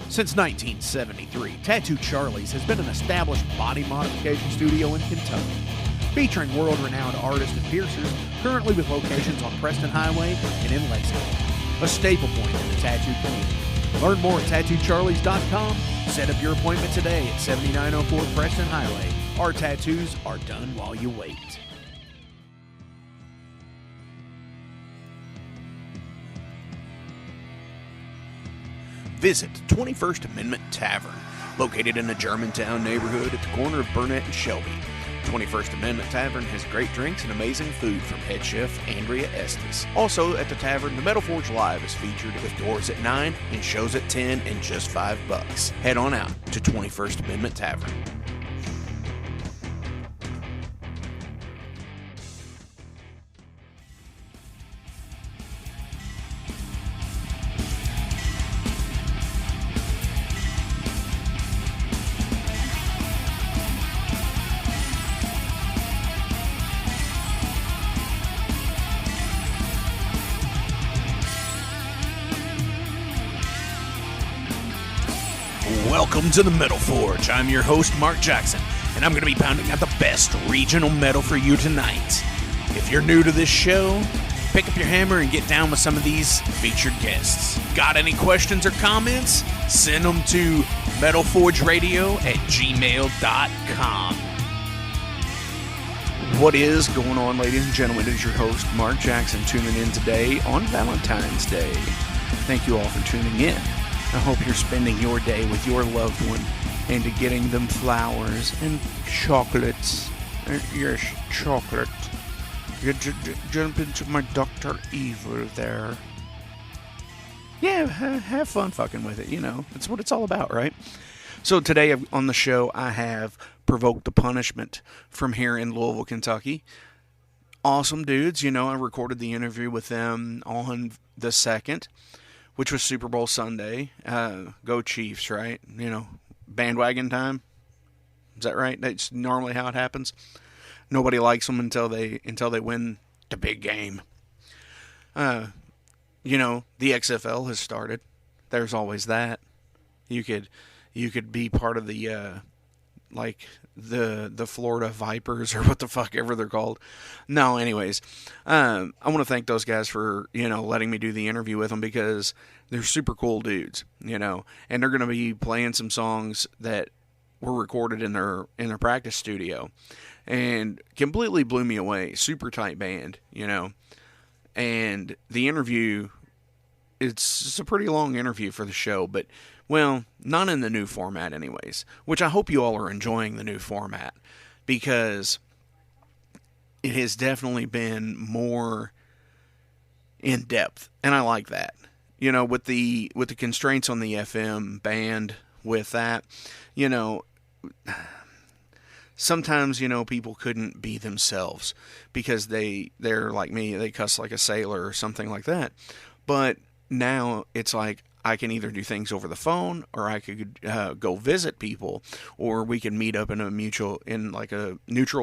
Since 1973, Tattoo Charlie's has been an established body modification studio in Kentucky, featuring world-renowned artists and piercers, currently with locations on Preston Highway and in Lexington, a staple point in the tattoo community. Learn more at TattooCharlies.com. Set up your appointment today at 7904 Preston Highway. Our tattoos are done while you wait. Visit 21st Amendment Tavern, located in the Germantown neighborhood at the corner of Burnett and Shelby. 21st Amendment Tavern has great drinks and amazing food from head chef Andrea Estes. Also at the tavern, the Metal Forge Live is featured with doors at 9 and shows at 10 and just $5. Head on out to 21st Amendment Tavern. Welcome to the Metal Forge. I'm your host, Mark Jackson, and I'm going to be pounding out the best regional metal for you tonight. If you're new to this show, pick up your hammer and get down with some of these featured guests. Got any questions or comments? Send them to metalforgeradio@gmail.com. What is going on, ladies and gentlemen? It is your host, Mark Jackson, tuning in today on Valentine's Day. Thank you all for tuning in. I hope you're spending your day with your loved one and getting them flowers and chocolates. Yes, chocolate. You jump into my Dr. Evil there. Yeah, have fun fucking with it, you know. That's what it's all about, right? So today on the show, I have Provoke the Punishment from here in Louisville, Kentucky. Awesome dudes, you know. I recorded the interview with them on the 2nd. Which was Super Bowl Sunday. Go Chiefs, right? You know, bandwagon time. Is that right? That's normally how it happens. Nobody likes them until they win the big game. You know, the XFL has started. There's always that. You could be part of the the Florida Vipers or what the fuck ever they're called. No, anyways, I want to thank those guys for, you know, letting me do the interview with them because they're super cool dudes, you know, and they're going to be playing some songs that were recorded in their practice studio and completely blew me away. Super tight band, you know, and the interview, it's a pretty long interview for the show, but well, not in the new format anyways, which I hope you all are enjoying the new format because it has definitely been more in depth, and I like that. You know, with the constraints on the FM band with that, you know, sometimes, you know, people couldn't be themselves because they're like me, they cuss like a sailor or something like that. But now it's like, I can either do things over the phone, or I could go visit people, or we can meet up in a neutral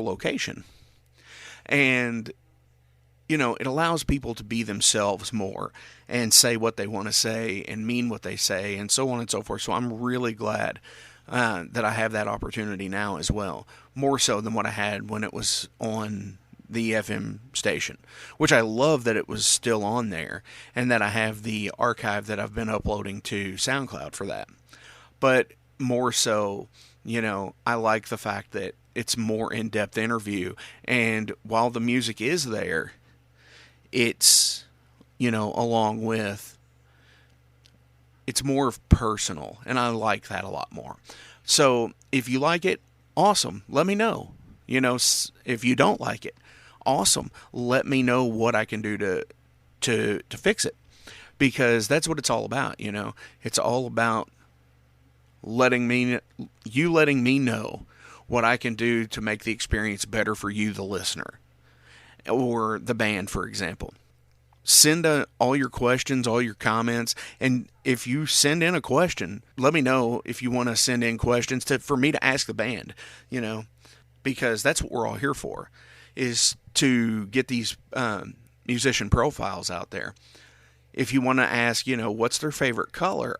location. And, you know, it allows people to be themselves more and say what they want to say and mean what they say and so on and so forth. So I'm really glad that I have that opportunity now as well, more so than what I had when it was on the FM station, which I love that it was still on there and that I have the archive that I've been uploading to SoundCloud for that. But more so, you know, I like the fact that it's more in-depth interview, and while the music is there, it's, you know, along with, it's more personal, and I like that a lot more. So if you like it, awesome, let me know. You know, if you don't like it, awesome, let me know what I can do to fix it, because that's what it's all about. You know, it's all about letting me know what I can do to make the experience better for you, the listener, or the band, for example. Send all your questions, all your comments, and if you send in a question, let me know if you want to send in questions for me to ask the band, you know, because that's what we're all here for, is to get these musician profiles out there. If you want to ask, what's their favorite color,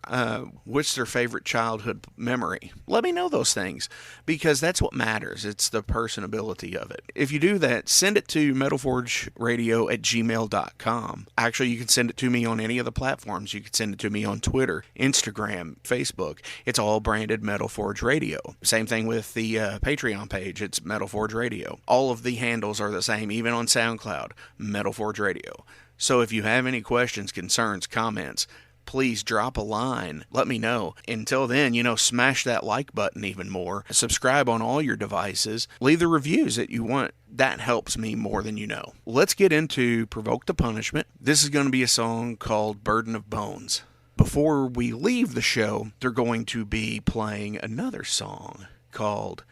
what's their favorite childhood memory, let me know those things, because that's what matters. It's the personability of it. If you do that, send it to metalforgeradio@gmail.com. Actually, you can send it to me on any of the platforms. You can send it to me on Twitter, Instagram, Facebook. It's all branded Metal Forge Radio. Same thing with the Patreon page. It's Metal Forge Radio. All of the handles are the same, even on SoundCloud, Metal Forge Radio. So if you have any questions, concerns, comments, please drop a line. Let me know. Until then, smash that like button even more. Subscribe on all your devices. Leave the reviews that you want. That helps me more than you know. Let's get into Provoke the Punishment. This is going to be a song called Burden of Bones. Before we leave the show, they're going to be playing another song called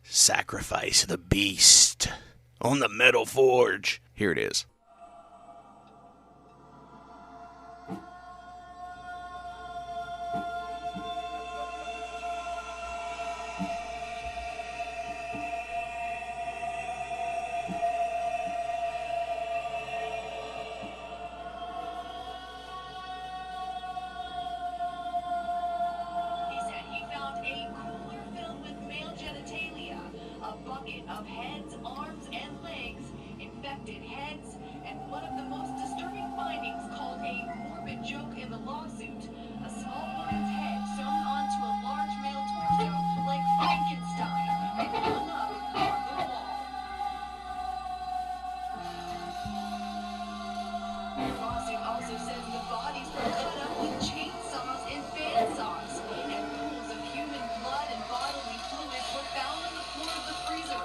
Sacrifice the Beast on the Metal Forge. Here it is. Of heads, arms, and legs, infected heads, and one of the most disturbing findings called a morbid joke in the lawsuit. A small woman's head sewn onto a large male torso like Frankenstein and hung up on the wall. The lawsuit also says the bodies were cut up with chainsaws and bandsaws, and pools of human blood and bodily fluids were found on the floor of the freezer.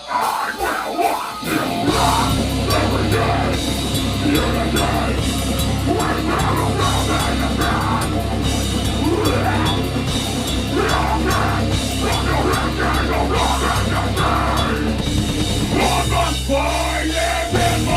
I will walk you wrong every day. You're the day when battle will be the ground. You're dead from your empty of love and the day. I must find it in my mind,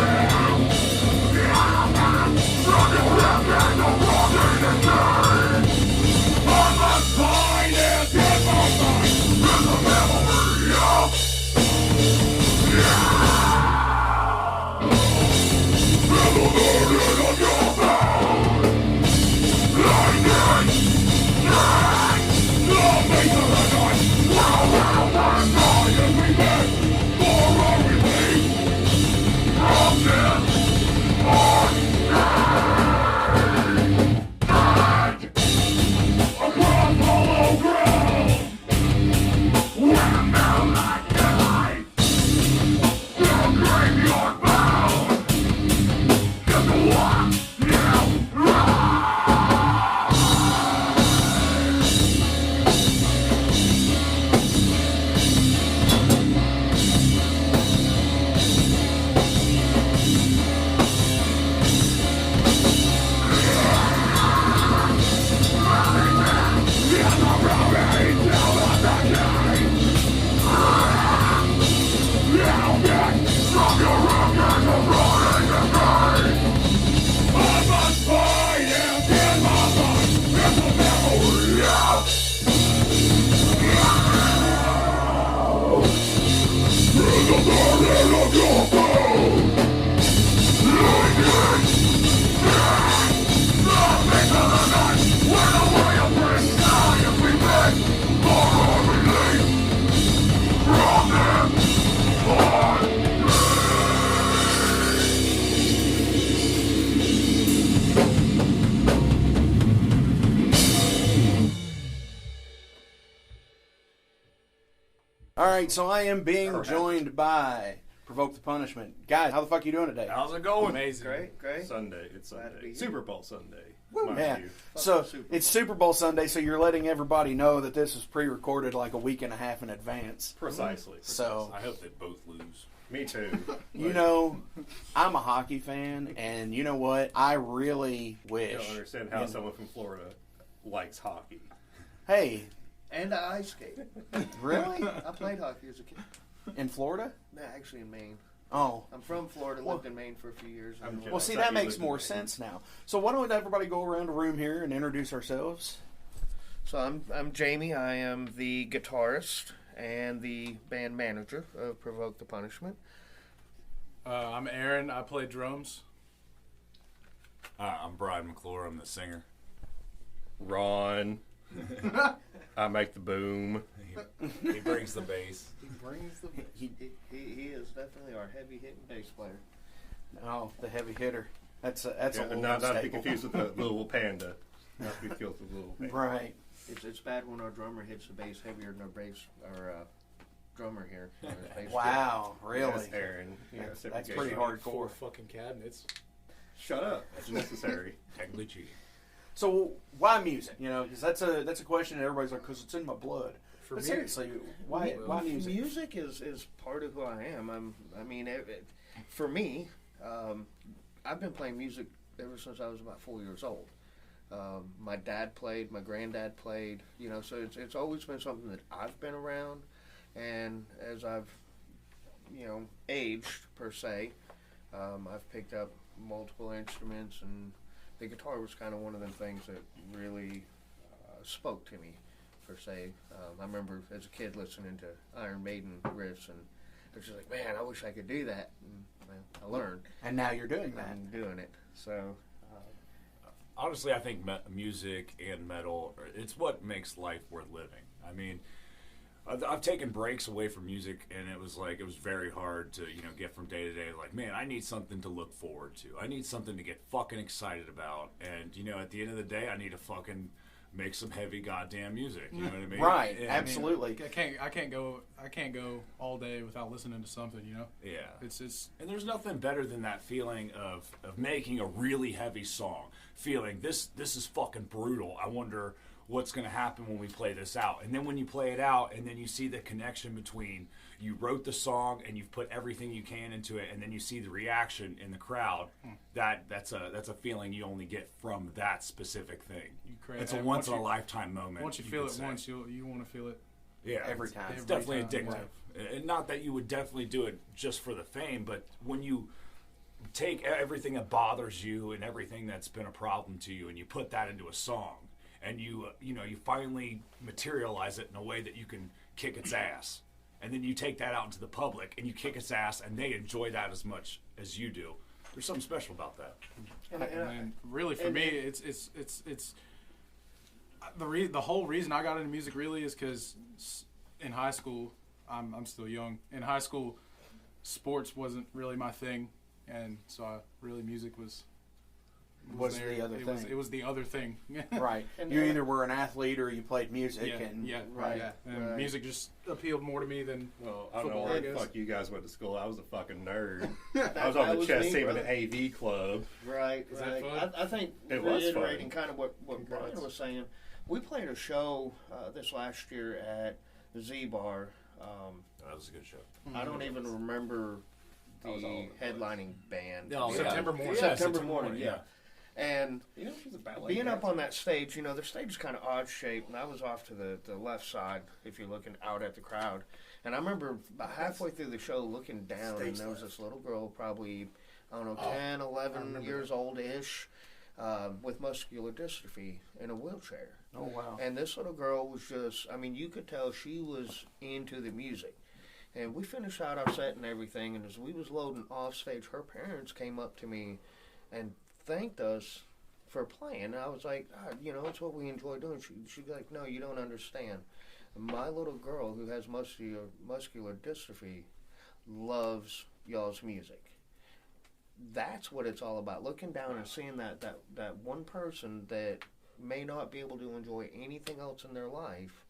in the memory of in the burden of your bones. Alright, so I am being joined by Provoke the Punishment. Guys, how the fuck you doing today? How's it going? Amazing. Great. Sunday. It's Glad to be Sunday. here. Super Bowl Sunday. Yeah. You. So Super Bowl. it's Super Bowl Sunday, so you're letting everybody know that this is pre-recorded like a week and a half in advance. Precisely. So I hope they both lose. Me too. you know, I'm a hockey fan, and you know what? I really I wish. don't understand how someone from Florida likes hockey. Hey, And I ice skate. really? I played hockey as a kid. In Florida? No, actually in Maine. Oh. I'm from Florida, lived in Maine for a few years. I'm Well, see, I that thought you makes lived in more Maine. sense now. So why don't everybody go around the room here and introduce ourselves? So I'm Jamie. I am the guitarist and the band manager of Provoke the Punishment. I'm Aaron. I play drums. I'm Brian McClure. I'm the singer. Ron. I make the boom. He brings the bass. He brings the. He is definitely our heavy hitting bass player. Oh, the heavy hitter. That's a Yeah, little not to be staple. confused with the little panda. Not to be confused with the little panda. Right. It's bad when our drummer hits the bass heavier than our drummer here. on his bass Wow, really? Yes, Aaron. That's pretty Four hardcore. fucking cabinets. Shut up. It's necessary. Technically cheating. So why music? You know, because that's a question that everybody's like, because it's in my blood. For But me, seriously, why music? Music is part of who I am. For me, I've been playing music ever since I was about 4 years old. My dad played, my granddad played, so it's always been something that I've been around. And as I've, aged per se, I've picked up multiple instruments, and the guitar was kind of one of them things that really spoke to me, per se. I remember as a kid listening to Iron Maiden riffs, and I was just like, man, I wish I could do that. And I learned. And now you're doing that. I'm doing it. So, Honestly, I think music and metal, it's what makes life worth living. I mean, I've taken breaks away from music, and it was very hard to, get from day to day. Like, man, I need something to look forward to. I need something to get fucking excited about. And, at the end of the day, I need to fucking make some heavy goddamn music. You know what I mean? Right, And- absolutely. I can't go all day without listening to something. Yeah. It's And there's nothing better than that feeling of making a really heavy song. Feeling this is fucking brutal. I wonder what's going to happen when we play this out. And then when you play it out and then you see the connection between you wrote the song and you've put everything you can into it, and then you see the reaction in the crowd, that's a feeling you only get from that specific thing. It's a once in a lifetime moment. Once you feel it once, you want to feel it. Yeah, Every it's- time. It's Every definitely time, addictive. And not that you would definitely do it just for the fame, but when you take everything that bothers you and everything that's been a problem to you and you put that into a song, and you finally materialize it in a way that you can kick its ass, and then you take that out into the public and you kick its ass and they enjoy that as much as you do. There's something special about that. And really, for me, it's the whole reason I got into music really is because in high school, I'm still young. In high school, sports wasn't really my thing, and so music was the other thing. It was the other thing. Right. And- You either were an athlete or you played music. Yeah, and right. yeah. And Right. music just appealed more to me than Well, I don't know football, where I the guess. fuck you guys went to school. I was a fucking nerd. I was that on the was chess me, team in brother. the AV club. right. Is that right. fun? I think It was reiterating fun. kind of what Brian was saying, we played a show this last year at the Z Bar. That was a good show. I don't even remember the I was all over the headlining band. Oh, yeah. September morning. Yeah, September morning, yeah. And You know, she's a ballet being up dancer. on that stage, the stage is kind of odd shaped, and I was off to the left side if you're looking out at the crowd. And I remember about halfway through the show looking down, and there was this little girl, probably, I don't know, 10, 11 years old-ish, with muscular dystrophy in a wheelchair. Oh, wow. And this little girl was just, you could tell she was into the music. And we finished out our set and everything, and as we was loading off stage, her parents came up to me and thanked us for playing. And I was like, it's what we enjoy doing. She's like, no, you don't understand. My little girl who has muscular dystrophy loves y'all's music. That's what it's all about. Looking down and seeing that one person that may not be able to enjoy anything else in their life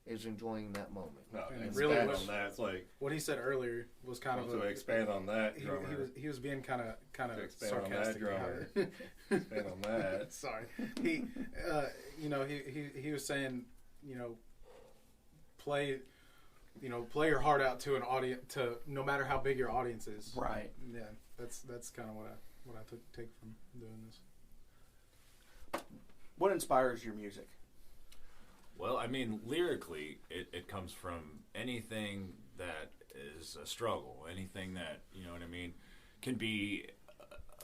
is enjoying that moment. No, And expand really on was- that. It's like, What he said earlier was kind of to expand on that drummer. he was being kind of To expand on that sarcastic about drummer. it. Expand on that. Sorry, he was saying, play your heart out to an audience, to no matter how big your audience is. Right. Yeah, that's kind of what I take from doing this. What inspires your music? Well, I mean, lyrically, it comes from anything that is a struggle, anything that, you know what I mean, can be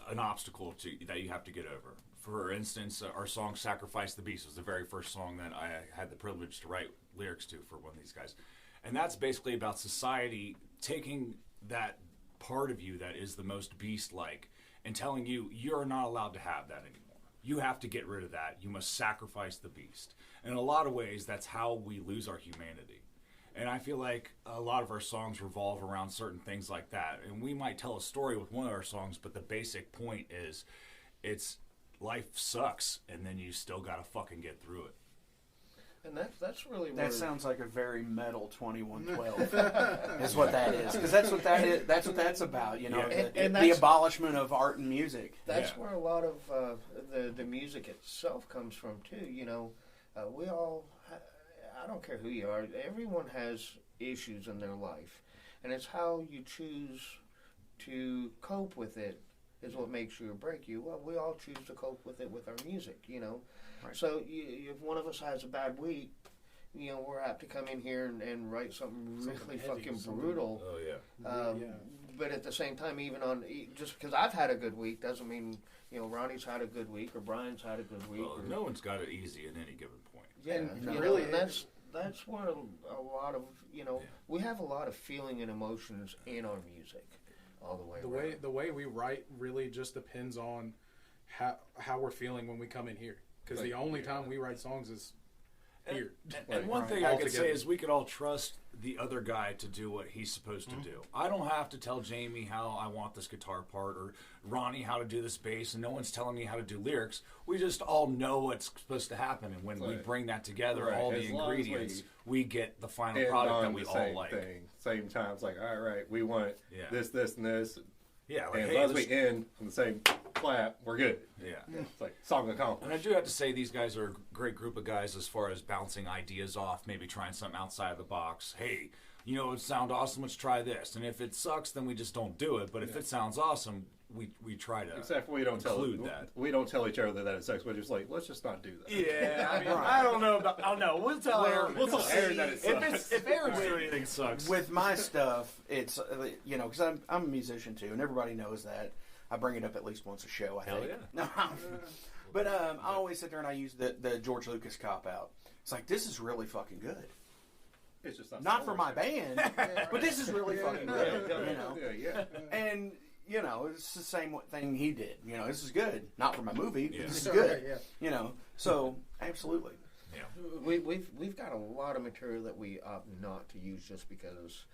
an obstacle that you have to get over. For instance, our song Sacrifice the Beast was the very first song that I had the privilege to write lyrics to for one of these guys. And that's basically about society taking that part of you that is the most beast-like and telling you you're not allowed to have that anymore. You have to get rid of that. You must sacrifice the beast. In a lot of ways, that's how we lose our humanity. And I feel like a lot of our songs revolve around certain things like that. And we might tell a story with one of our songs, but the basic point is it's life sucks, and then you still got to fucking get through it. And that's really where... That sounds like a very metal 2112. Is what that is, because that's what that is. That's what that's about. Yeah. And the that's- abolition of art and music. That's Yeah. where a lot of the music itself comes from too. We all, I don't care who you are, everyone has issues in their life, and it's how you choose to cope with it is what makes you or break you. Well, we all choose to cope with it with our music, Right. So if one of us has a bad week, we're apt to come in here and write something really heavy, fucking something- brutal. Oh, yeah. Yeah. But at the same time, even just because I've had a good week doesn't mean Ronnie's had a good week or Brian's had a good week. Well, or, no one's got it easy at any given point. yeah, And really, really, that's where a lot of we have a lot of feeling and emotions in our music, all the way around. The way we write really just depends on how we're feeling when we come in here. Because the only time we write songs is here. And one thing I could say is we could all trust the other guy to do what he's supposed to do. I don't have to tell Jamie how I want this guitar part or Ronnie how to do this bass, and no one's telling me how to do lyrics. We just all know what's supposed to happen, and when we bring that together, Right. all the As long as ingredients, we get the final And product that on we the all same like. thing. Same time, it's like, all right, we want Yeah. this, and this. Yeah, like, And as hey, long as this- we end on the same clap, we're good. yeah. It's like song And I accomplished. do have to say these guys are a great group of guys as far as bouncing ideas off, maybe trying something outside of the box. Hey, it would sound awesome, let's try this. And if it sucks, then we just don't do it. But if it sounds awesome, we try to Except for we don't include that. We don't tell each other that it sucks. We're just like, let's just not do that. Yeah, I mean, I don't know about. Oh no, we'll tell Aaron. We'll tell Aaron that it sucks. If Aaron's doing anything sucks. With my stuff, it's because I'm a musician too, and everybody knows that. I bring it up at least once a show. I Hell think. yeah. No, but I always sit there and I use the George Lucas cop out. It's like, this is really fucking good. It's just Not for my band, but this is really fucking good. Yeah. And it's the same thing he did. This is good. Not for my movie, but Yeah. this is good. Right, yeah. So absolutely. We've got a lot of material that we opt not to use just because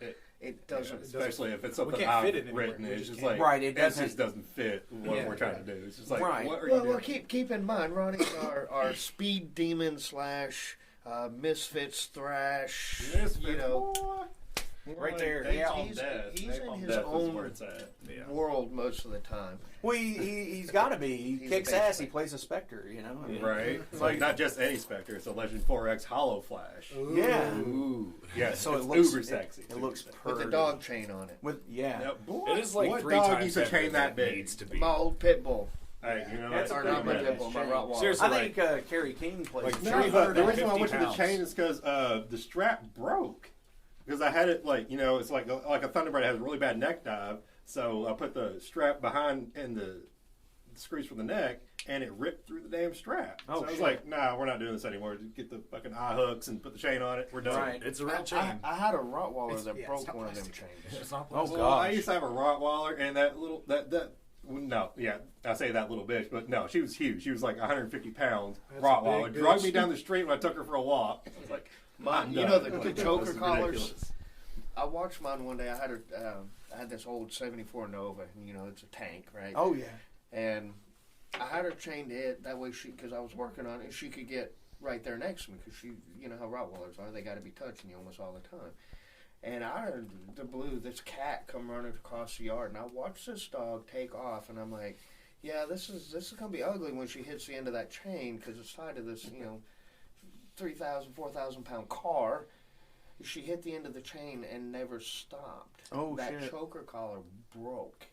it doesn't. Especially if it's something can't I've fit it anywhere. written. We It's just just can't. like, Right, it doesn't- just doesn't fit what Yeah. we're trying to do. It's just like, Right. what are you doing? Well, keep in mind, Ronnie's our speed demon / misfits thrash. Right there. He's in his own where it's at. Yeah. world most of the time. Well, he's got to be. He He's kicks a bass ass. He player. plays a Spectre. I mean, Right? It's like not just any Spectre, it's a Legend 4X Hollow Flash. Yeah. Ooh. Yeah, So it's it looks uber sexy. It looks With perfect. the dog chain on it. Yep. It is like what 3 dog times needs a heavier chain than that it big? needs to be. My old pit bull. Hey, That's Or pretty not my much pit bull, my Rottweiler. Seriously, I think Kerry King plays. like No, 350 the reason why I went to the pounds. chain is because the strap broke. Because I had it it's like a Thunderbird has a really bad neck dive. So I put the strap behind in the screws for the neck, and it ripped through the damn strap. Oh, so I was shit. like, nah, we're not doing this anymore. Just get the fucking eye hooks and put the chain on it. We're done. Right. It's a real chain. I had a Rottweiler that it's broke not one of them plastic. chains. It's not Oh, plastic. Well, I gosh. used to have a Rottweiler, and I say that little bitch, but no, she was huge. She was like 150 pounds. That's a Rottweiler big dragged bitch. me down the street when I took her for a walk. I was like, I'm You done. know the Like, choker this is collars? ridiculous. I watched mine one day. I had this old '74 Nova, and it's a tank, right? Oh yeah. And I had her chained to it that way because I was working on it. She could get right there next to me because you know how Rottweilers are. They got to be touching you almost all the time. And I heard the blue, this cat come running across the yard, and I watched this dog take off, and I'm like, yeah, this is gonna be ugly when she hits the end of that chain because it's tied to this 3,000, 4,000 pound car. She hit the end of the chain and never stopped. Oh, that shit. choker collar broke.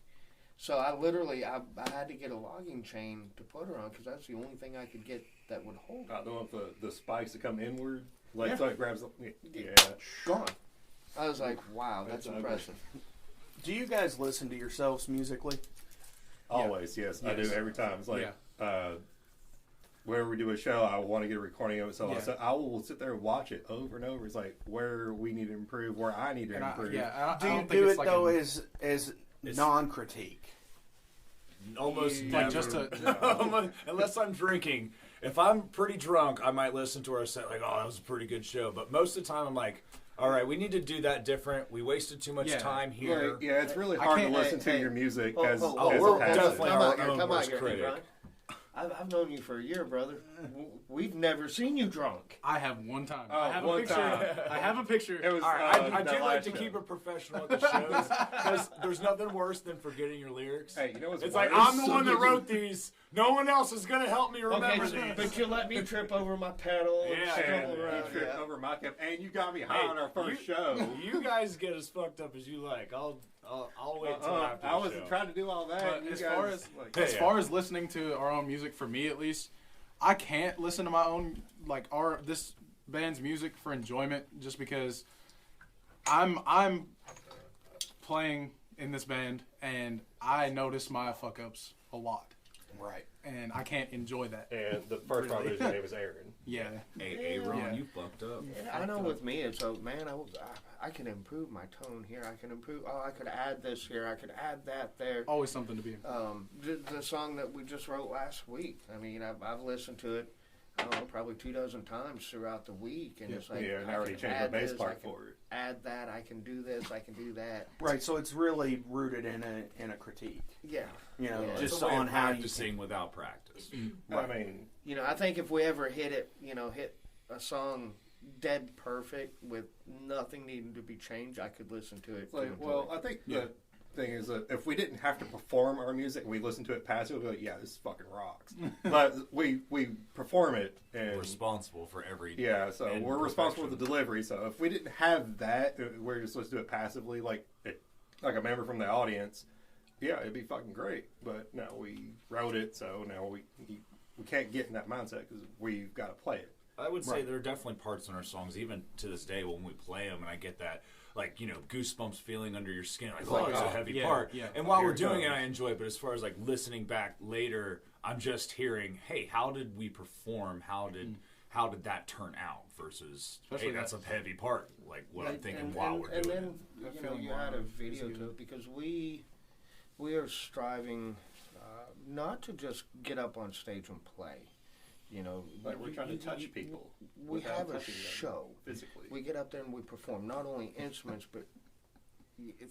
So I literally I had to get a logging chain to put her on because that's the only thing I could get that would hold her. I don't know if the spikes that come inward, Yeah. so it grabs. Yeah. Gone. I was like, wow, that's That's impressive. Do you guys listen to yourselves musically? Always, yes, I do every time. It's like whenever we do a show, I want to get a recording of it, so I will sit there and watch it over and over. It's like where we need to improve, where I need to improve. Do you don't think do it's it like though as non-critique? Almost like never. just to unless I'm drinking. If I'm pretty drunk, I might listen to our set like, oh, that was a pretty good show. But most of the time, I'm like, all right, we need to do that different. We wasted too much time here. Right, yeah, it's really hard to can't- listen to your music as we're a passion. definitely Come our out here, own come out worst here, critic. Brian. I've known you for a year, brother. We've never seen you drunk. I have one time. Oh, I have one a picture. time. I have a picture. It was. All right, I that do like last to show. keep it professional at the shows because there's nothing worse than forgetting your lyrics. Hey, you know what's It's worse? like, I'm the one that wrote these. No one else is going to help me remember Okay, these. but you let me trip over my pedal and Yeah, stumble And around. you tripped Yeah. over my cup, and you got me high on our first show. You guys get as fucked up as you like. I'll wait till after the I wasn't show. trying to do all that. But You as guys, far as like, as far as listening to our own music, for me at least, I can't listen to my own this band's music for enjoyment just because I'm playing in this band and I notice my fuck ups a lot. Right. And I can't enjoy that. and the first part of his name is Aaron. Yeah. Hey, Ron, Yeah. you fucked up. I know with me, it's man, I can improve my tone here. I can improve. Oh, I could add this here. I could add that there. Always something to be. The song that we just wrote last week. I mean, I've listened to it. I don't know, probably 24 times throughout the week, and it's like And I already can changed my add bass this, part I can for it. add that. I can do this. I can do that. Right. So it's really rooted in a critique. Yeah. You know, Yeah. just It's a way on of how you practicing without practice. I mean, I think if we ever hit a song dead perfect with nothing needing to be changed, I could listen to it. like, well, I think the thing is that if we didn't have to perform our music and we listen to it passively, we'd be like, yeah, this fucking rocks. But we perform it and Responsible for every so and we're responsible for the perfection. delivery. So if we didn't have that, we're just supposed to do it passively, like a member from the audience. Yeah, it'd be fucking great. But no, we wrote it, so now we can't get in that mindset because we've got to play it. I would say there are definitely parts in our songs, even to this day, when we play them, and I get that, goosebumps feeling under your skin, like, oh, it's a heavy part. Yeah. And while Here we're it doing it, comes. I enjoy it. But as far as listening back later, I'm just hearing, hey, how did we perform? How did that turn out? Versus, Especially hey, that's a heavy part. Like what I'm thinking and, while we're and doing then, it. you add a video to it because we are striving not to just get up on stage and play. Like we're trying to touch people. We without have a touching them show. physically. We get up there and we perform not only instruments but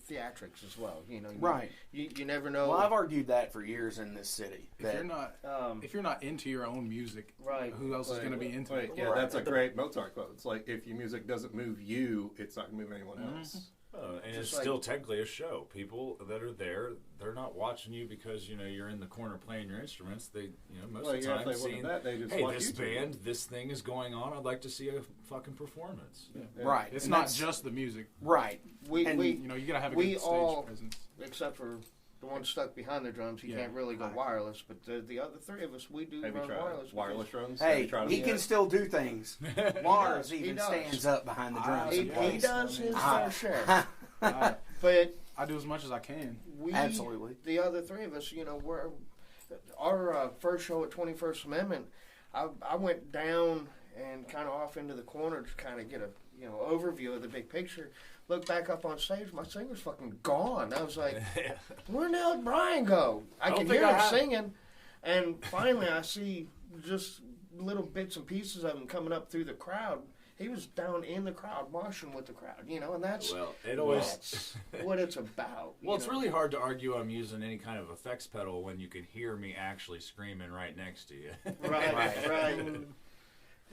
theatrics as well. Right. You never know. Well, I've argued that for years in this city. If you're not into your own music, Right. who else is going to be into it? Yeah, that's a great Mozart quote. It's like if your music doesn't move you, it's not going to move anyone else. And it's Just still technically a show. People that are there, they're not watching you because you're in the corner playing your instruments. They, most of the time, if they seeing, wanted that, they just hey, watch this YouTube. band, this thing is going on. I'd like to see a fucking performance. Right. It's and not that's- just the music. right. we And, we You got to have a We good stage all- presence. except for the one stuck behind the drums, he Yeah. can't really go wireless. But the other three of us, we do Have you run tried wireless. wireless drums? Have Hey, you tried he them? can still do things. Lars He even does. stands up behind the drums. He, and he plays. does his Ah. fair share, but I do as much as I can. we Absolutely. the other three of us, we're our first show at 21st Amendment. I went down and kind of off into the corner to kind of get a overview of the big picture. Look back up on stage, my singer's fucking gone. I was like, where the hell did Brian go? I don't can think hear I him have- singing, and finally I see just little bits and pieces of him coming up through the crowd. He was down in the crowd, moshing with the crowd, and that's Well, it always. that's what it's about. Well, it's really hard to argue I'm using any kind of effects pedal when you can hear me actually screaming right next to you. right.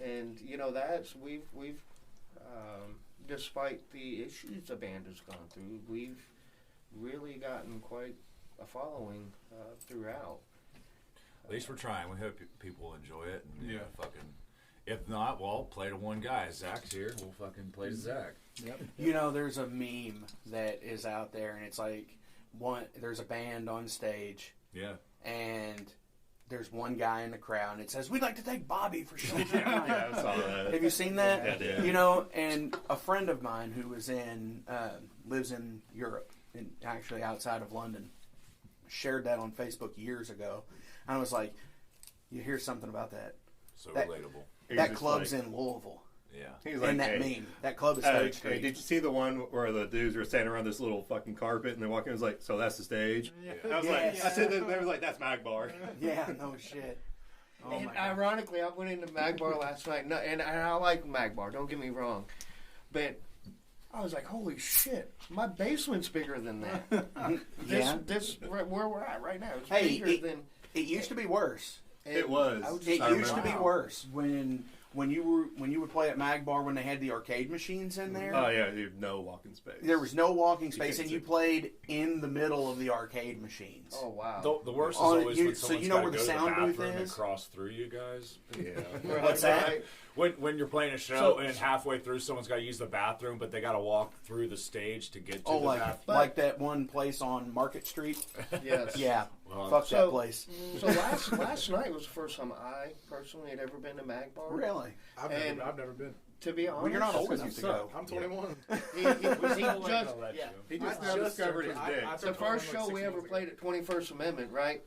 And we've despite the issues the band has gone through, we've really gotten quite a following throughout. At least we're trying. We hope people enjoy it. And, fucking. If not, well, play to one guy. Zach's here. We'll fucking play to Zach. Yep. There's a meme that is out there, and it's like there's a band on stage. Yeah. And there's one guy in the crowd, and it says, "We'd like to thank Bobby for showing up." Yeah, I saw that. Have you seen that? Yeah, I did. And a friend of mine who was lives in Europe, and actually outside of London, shared that on Facebook years ago. And I was like, you hear something about that? So That- relatable. That club's in Louisville. Yeah. He's like, And that hey, meme. That club is hey, Stage Street. did you see the one where the dudes were standing around this little fucking carpet and they're walking? I was like, so that's the stage. I was like, Yes. I said that, they was like, that's Magbar. Yeah, no shit. Oh And my God. ironically, I went into Magbar last night, and I like Magbar, don't get me wrong. But I was like, holy shit, my basement's bigger than that. Yeah. This where we're at right now is Hey, bigger than... It used to be worse. It was. It I used to be remember. worse when you would play at Magbar when they had the arcade machines in there. Oh yeah, dude, no walking space. There was no walking space, couldn't and you sit. played in the middle of the arcade machines. Oh, wow. The worst is On- always you- when so someone's you know gotta where the go to sound booth bathroom and is? cross through you guys. Yeah. What's that? Right. When you're playing a show and halfway through someone's got to use the bathroom, but they got to walk through the stage to get to Oh, the like bathroom. like that one place on Market Street. Yes. Yeah, Well, fuck so- that place. So last night was the first time I personally had ever been to Magbar. Really? I've never been. To be honest, Well, you're not old because enough you to go. I'm 21. he Still just gonna let you. He just I now just discovered his turned- dick. I the turned first 21 show we 6 ever months played at 21st Amendment, right?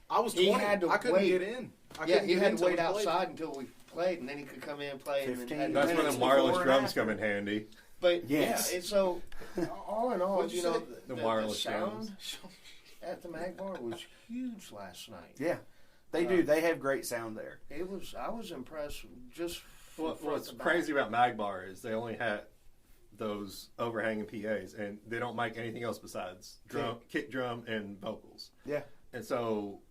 I was He 20. had to I couldn't wait. get in. I Yeah, couldn't he get had in to till wait we played. outside until we played, and then he could come in and play. And 15 then That's when minutes the wireless before and drums after. come in handy. But Yes. yeah, it's so all in all, What'd you say? The wireless sound drums. at the Magbar was huge last night. Yeah, they do. They have great sound there. It was. I was impressed just. What's crazy about Magbar is they only had those overhanging PAs, and they don't make anything else besides kick drum, and vocals. Yeah. And so,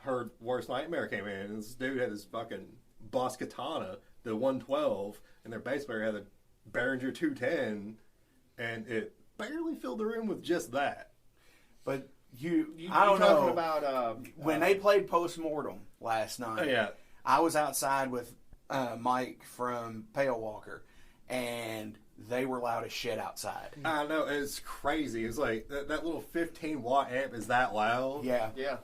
heard Worst Nightmare came in, and this dude had this fucking Boss Katana, the 112, and their bass player had a Behringer 210, and it barely filled the room with just that. But I You're don't talking know. about When they played Postmortem last night, Yeah. I was outside with Mike from Pale Walker, and they were loud as shit outside. I know, it's crazy. It's like that little 15-watt amp is that loud. Yeah, yeah.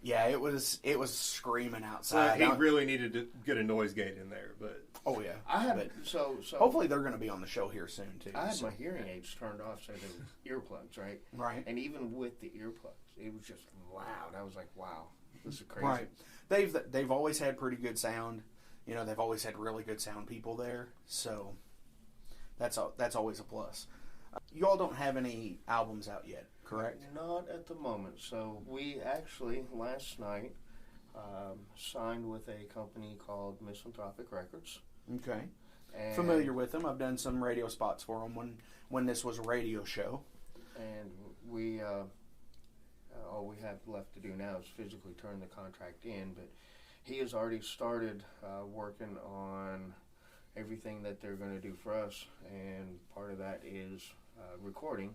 yeah, it was screaming So outside. he really needed to get a noise gate in there, but Oh yeah, I had But so hopefully they're going to be on the show here soon too. I had so- my hearing aids turned off, so they were earplugs, right? Right. And even with the earplugs, it was just loud. I was like, "Wow, this is crazy." Right. They've always had pretty good sound. You know, they've always had really good sound people there. So that's always a plus. You all don't have any albums out yet, correct? Not at the moment. So we actually last night signed with a company called Misanthropic Records. Okay. And, Familiar with them. I've done some radio spots for them when this was a radio show. And we all we have left to do now is physically turn the contract in. But he has already started working on everything that they're going to do for us, and part of that is recording.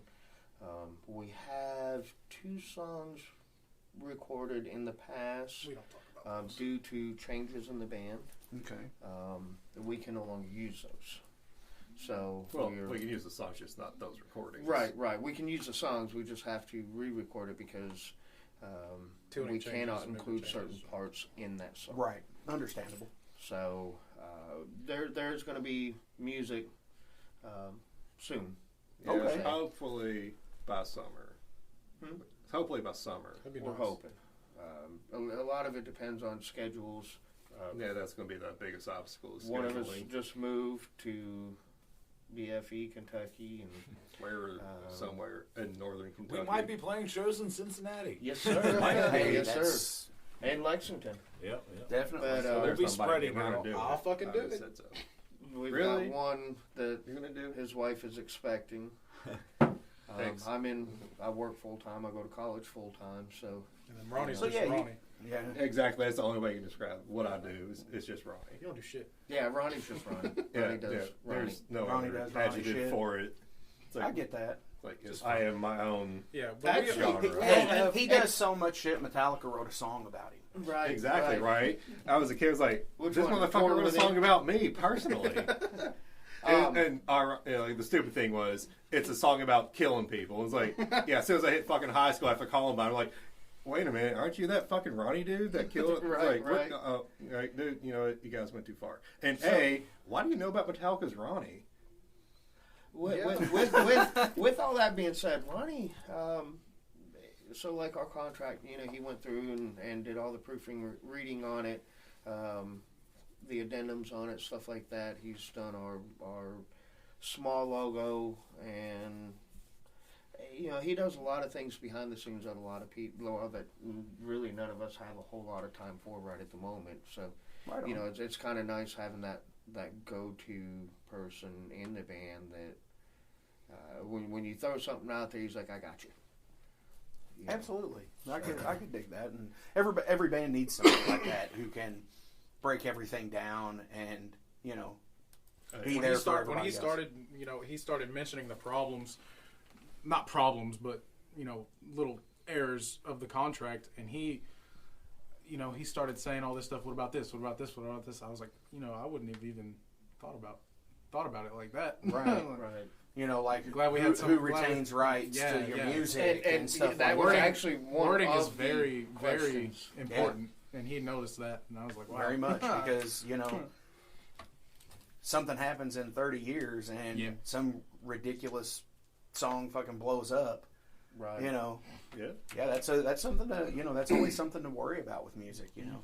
We have 2 songs recorded in the past We don't talk about those. due to changes in the band. Okay. We can no longer use those. So well, we're, we can use the songs, just not those recordings. right. We can use the songs. We just have to re-record it because Tuning we changes, cannot maybe include changes. certain parts in that song. Right. Understandable. So there's going to be music soon. Yeah, Okay. Hopefully by summer. Hmm? Hopefully by summer. That'd be We're nice. hoping. A lot of it depends on schedules. Yeah, that's going to be the biggest obstacle. Is One of us scheduling. just moved to BFE, Kentucky, and Where somewhere in northern Kentucky. We might be playing shows in Cincinnati. yes, sir. Hey, yes, sir. that's And Lexington. Yep. definitely. But, So uh, there's We'll be somebody spreading gonna out. do it. I'll fucking I do just it. said so. We've Really? got one that You're going to do it? his wife is expecting. Thanks. I work full time. I go to college full time. So. And then Ronnie's So, just yeah, Ronnie. Yeah. Exactly. That's the only way you can describe what I do. It's just Ronnie. You don't do shit. Yeah, Ronnie's just Ronnie. Ronnie does Ronnie. There's no Ronnie other does Ronnie adjective shit. for it. It's like, I get that. like I am my own. Yeah, but we, Actually, genre. He does so much shit. Metallica wrote a song about him. Right. Exactly right. I was a kid. I was like, Which this one? motherfucker wrote a Forward song about me personally. and like, the stupid thing was, it's a song about killing people. It was like, yeah. As soon as I hit fucking high school after Columbine, I'm like, wait a minute, aren't you that fucking Ronnie dude that killed? Right, like, right. Right, dude. You know, you guys went too far. And why do you know about Metallica's Ronnie? With all that being said, Ronnie, so like our contract, you know, he went through and did all the proofing, reading on it, the addendums on it, stuff like that. He's done our small logo, and you know, he does a lot of things behind the scenes that a lot of people that really none of us have a whole lot of time for right at the moment. So, Right you on. know, it's kind of nice having that go-to person in the band that when you throw something out there, he's like, I got you. You know? Absolutely, I could dig that, and every band needs somebody like that who can break everything down and, you know, be there for everybody when he else. started, you know, he started mentioning the problems, not problems, but you know, little errors of the contract, and he, you know, he started saying all this stuff. What about this? What about this? What about this? I was like, you know, I wouldn't have even thought about it like that. Right. Right. You know, like Glad we who, had some- who glad we- retains rights Yeah, to your yeah. music and stuff that like was that. actually one wording of is very, the very questions. important, and he noticed that, and I was like, wow, Very much, because, you know, something happens in 30 years and Yeah. some ridiculous song fucking blows up. Right. You know, Yeah. that's something to, you know, that's always something to worry about with music. You know,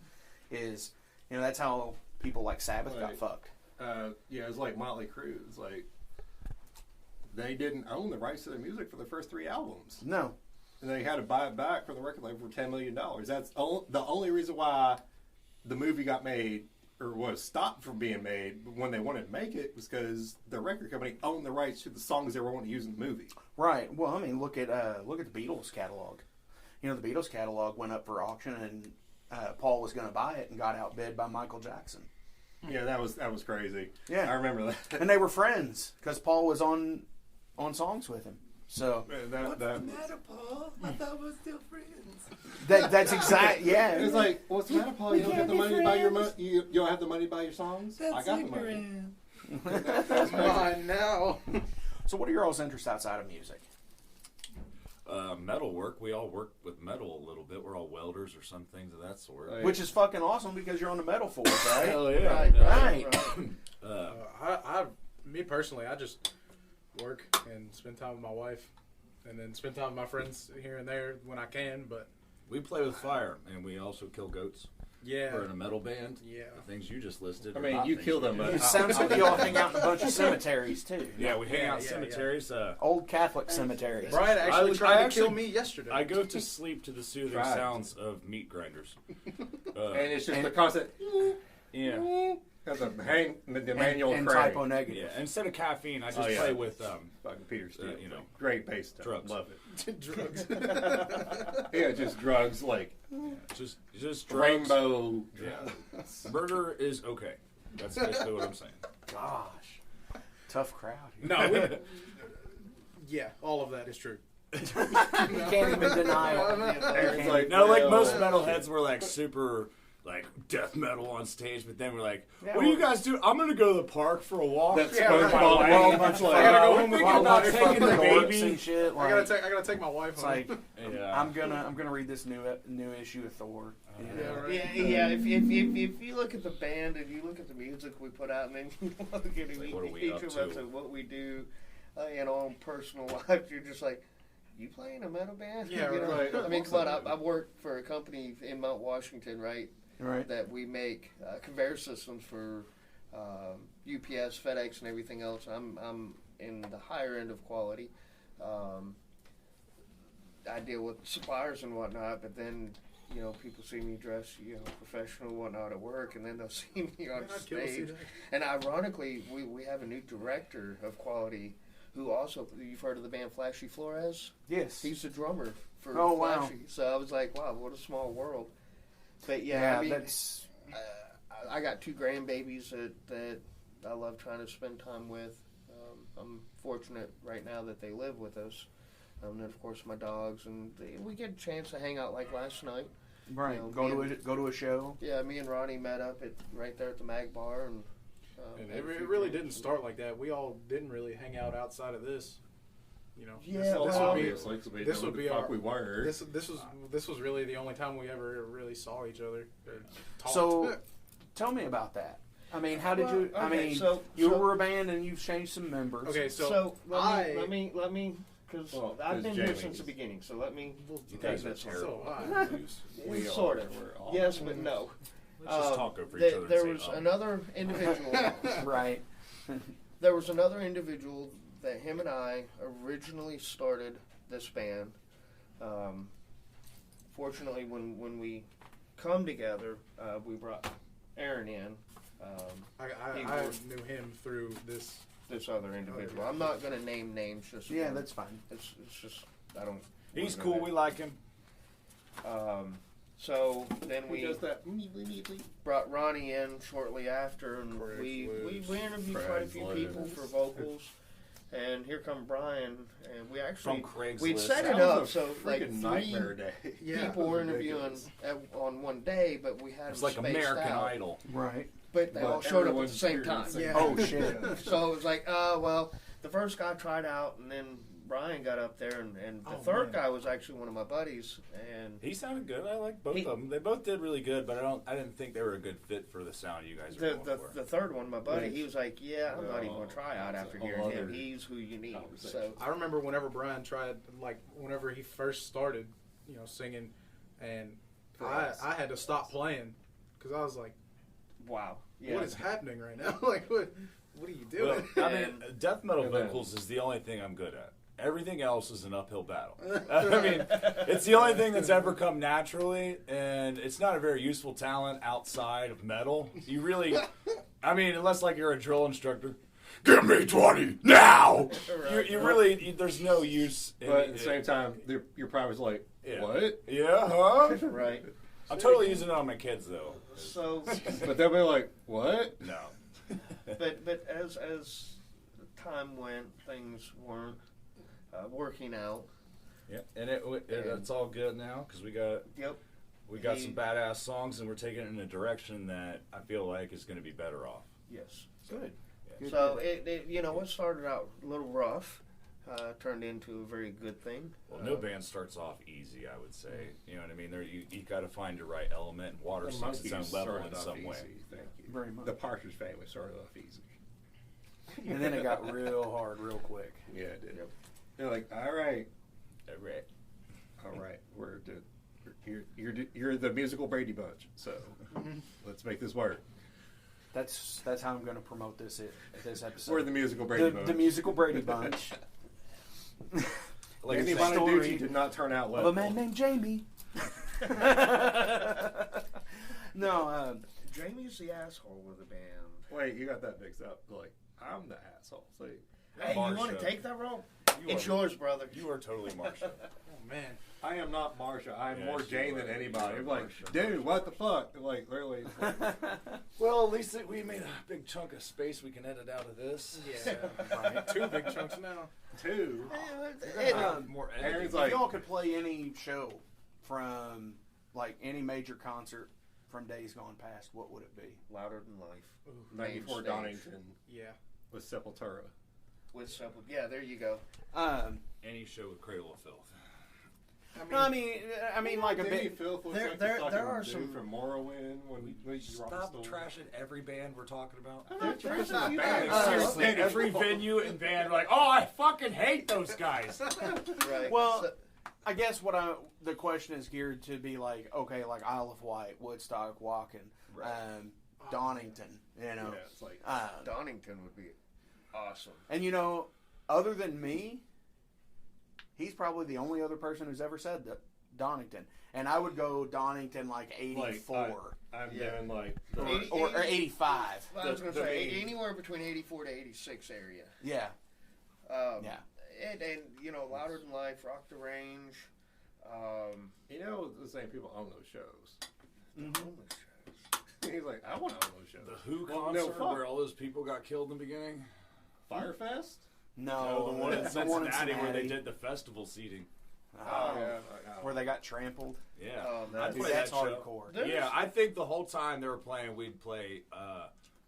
is, you know, that's how people like Sabbath got Right. fucked. Yeah, it's like Motley Crue. It's like they didn't own the rights to their music for the first 3 albums, No, and they had to buy it back from the record label for $10 million. That's the only reason why the movie got made or was stopped from being made when they wanted to make it was because the record company owned the rights to the songs they were wanting to use in the movie. right. Well, I mean, look at the Beatles catalog. You know, the Beatles catalog went up for auction, and Paul was going to buy it and got outbid by Michael Jackson. Yeah, that was crazy. Yeah. I remember that. And they were friends because Paul was on songs with him. So that Paul? I thought we're still friends. that's exact. Yeah, it's like, what's the matter, Paul? You don't have the money to buy your you don't have the money to buy your songs. That's I got the money. ignorant. Come on now. So what are your all's interests outside of music? Metal work. We all work with metal a little bit. We're all welders or some things of that sort. Right. Which is fucking awesome because you're on the metal force, right? Hell yeah. Right, Right. Me personally, I just work and spend time with my wife, and then spend time with my friends here and there when I can. But We play with fire, and we also kill goats. yeah, We're in a metal band. Yeah. The things you just listed. I are mean, not you things kill we them, do. but It sounds like you all hang out in a bunch of cemeteries too. Yeah, we hang Yeah, out in yeah, cemeteries. Old Catholic cemeteries. Brian actually I tried to actually- kill me yesterday. I go to sleep to the soothing Right. sounds of meat grinders. and it's just the constant. Yeah. That's a the manual and crank. typo negative. Yeah. Instead of caffeine, I just Oh, yeah. play with Fucking Peter Steele. you know, great bass stuff. drugs. Love it. drugs. Yeah, just drugs like just drugs. rainbow. Yeah. Burger is okay. That's basically what I'm saying. Gosh, tough crowd. Here. No, yeah, all of that is true. You can't even deny it. It's like, No, like well, most metalheads were like super like death metal on stage, but then we're like, Yeah, what do you well- guys do? I'm gonna go to the park for a walk. That's Yeah, SpongeBob. right. Well, bunch of like, I gotta go we're home with thinking my about wife. taking the Dorks baby. and shit. I Like, gotta take my wife it's home. like Yeah. I'm gonna read this new issue of Thor. You know? Yeah, right. Yeah. If you look at the band and you look at the music we put out, and then you look at Like, what are we each up of to? us and what we do in our own personal lives, you're just like, you play in a metal band? Yeah, You know? right. I mean, come on. I work for a company in Mount Washington, right? Right. That we make conveyor systems for UPS, FedEx, and everything else. I'm in the higher end of quality. I deal with suppliers and whatnot, but then people see me dressed professional and whatnot at work, and then they'll see me on I'd kill to see stage. that. And ironically, we have a new director of quality who also, you've heard of the band Flashy Flores? Yes. He's the drummer for Oh, wow. Flashy. So I was like, wow, what a small world. But yeah, I mean, that's I got 2 grandbabies that I love trying to spend time with. I'm fortunate right now that they live with us. And of course my dogs, and we get a chance to hang out like last night. right. You know, Go to a show. Yeah, me and Ronnie met up right there at the Mag Bar, and And had a it few really drinks. didn't start like that. We all didn't really hang out outside of this. You know, Yeah, this well, would be obviously, because we this know would the be fuck our- we were. this was really the only time we ever really saw each other. Or talked. So, tell me about that. I mean, how did you? I okay, mean, so- you so- were a band and you've changed some members. okay, so, So I let me, because Well, I've 'cause been here Jamie's- since the beginning. So let me. You guys are this one. terrible. so I, We sort are. of. We're all- Yes, but no. Let's just talk over each There, other. there and was say, another individual. Right. There was another individual that him and I originally started this band. Fortunately, when we come together, we brought Aaron in. I knew him through this. This other individual. I'm not going to name names. Just Yeah, that's fine. it's just I don't. He's wanna cool. go We like him. there. So then Who we does that? brought Ronnie in shortly after, and we interviewed quite a few people for vocals. And here come Brian, and we actually From Craigslist. we'd set That it up was a so like freaking 3 nightmare day. people were interviewing on one day, but we had It's them like spaced American out. Idol. Right. But they But all showed up at the everyone's same here time. at the same Yeah. Oh shit. So it was like, well, the first guy tried out, and then Brian got up there, and the Oh, third man. guy was actually one of my buddies, and He sounded good. I like both of them. They both did really good, but I didn't think they were a good fit for the sound you guys were going for. the third one, my buddy, Right. he was like, yeah, I'm not even Oh, going to try out that's after a whole hearing him. other He's who you need. So conversation. I remember whenever Brian tried, like whenever he first started, singing, and I had to stop playing because I was like, wow, yeah. what is happening right now? Like, what are you doing? Well, I mean, death metal And then- vocals is the only thing I'm good at. Everything else is an uphill battle. I mean, it's the only thing that's ever come naturally, and it's not a very useful talent outside of metal. You really, I mean, unless like you're a drill instructor, give me 20 now. You really, there's no use. But at the same time, your pride was like, Yeah. what? Yeah, huh? Right. I'm totally using it on my kids though. So, But they'll be like, what? No. but as time went, things weren't working out. Yeah, and it's all good now because we got Yep. some badass songs, and we're taking it in a direction that I feel like is going to be better off. Yes. Good. So it what started out a little rough, turned into a very good thing. Well, no band starts off easy, I would say. You know what I mean? There, you got to find your right element, and water The seeks its own Monkees level started in off some easy, way. Thank you. Very much. The Partridge Family started off easy. And then it got real hard, real quick. Yeah, it did. They're like, all right, Right. you're the musical Brady Bunch, so let's make this work. That's how I'm going to promote this episode. We're the musical Brady Bunch. the musical Brady Bunch. Like Andy I said, Bonaducci did not turn out well. Of a man named Jamie. No, Jamie's the asshole of the band. Wait, you got that mixed up. Like, I'm the asshole. See? Hey, you want Marsha. to take that role? You It's are- yours, brother. You are totally Marsha. Oh man. I am not Marsha. I am Yes, more you Jane are. than anybody. You I'm are like, Marsha. dude, what the fuck? Like, literally. It's like, Well, at least we made a big chunk of space we can edit out of this. Yeah. Right. 2 big chunks now. two. More Aaron's editing. if like, y'all could play any show from, like, any major concert from days gone past, what would it be? Louder Than Life. 94 Main stage. Donington Yeah. with Sepultura. With simple. Yeah, there you go. Any show with Cradle of Filth. I mean, like a Danny bit. Filth looks There- like there- the fucking there are dude some- from Morrowind when we Stop trashing every band we're talking about. There's a Like, band. seriously, every venue and band, like, oh, I fucking hate those guys. Right. Well, So- I guess the question is geared to be like, okay, like Isle of Wight, Woodstock, Wacken, Donington, Yeah, it's like, Donington would be awesome. And other than me, he's probably the only other person who's ever said that Donington. And I would go Donington like 84 I'm Yeah. doing like, or 85. I was going to the say main- anywhere between 84 to 86 area. Yeah. Yeah. And you know, Louder Than Life, Rock the Range. You know, the same people own those shows. Mm-hmm. He's like, I want to own those shows. The Who Well, concert no, fuck. where all those people got killed in the beginning? Firefest? No, the one in the one in Cincinnati where they Cincinnati. did the festival seating. Where they got trampled. Yeah. That's I'd play That's that show. hardcore. Yeah, I think the whole time they were playing, we'd play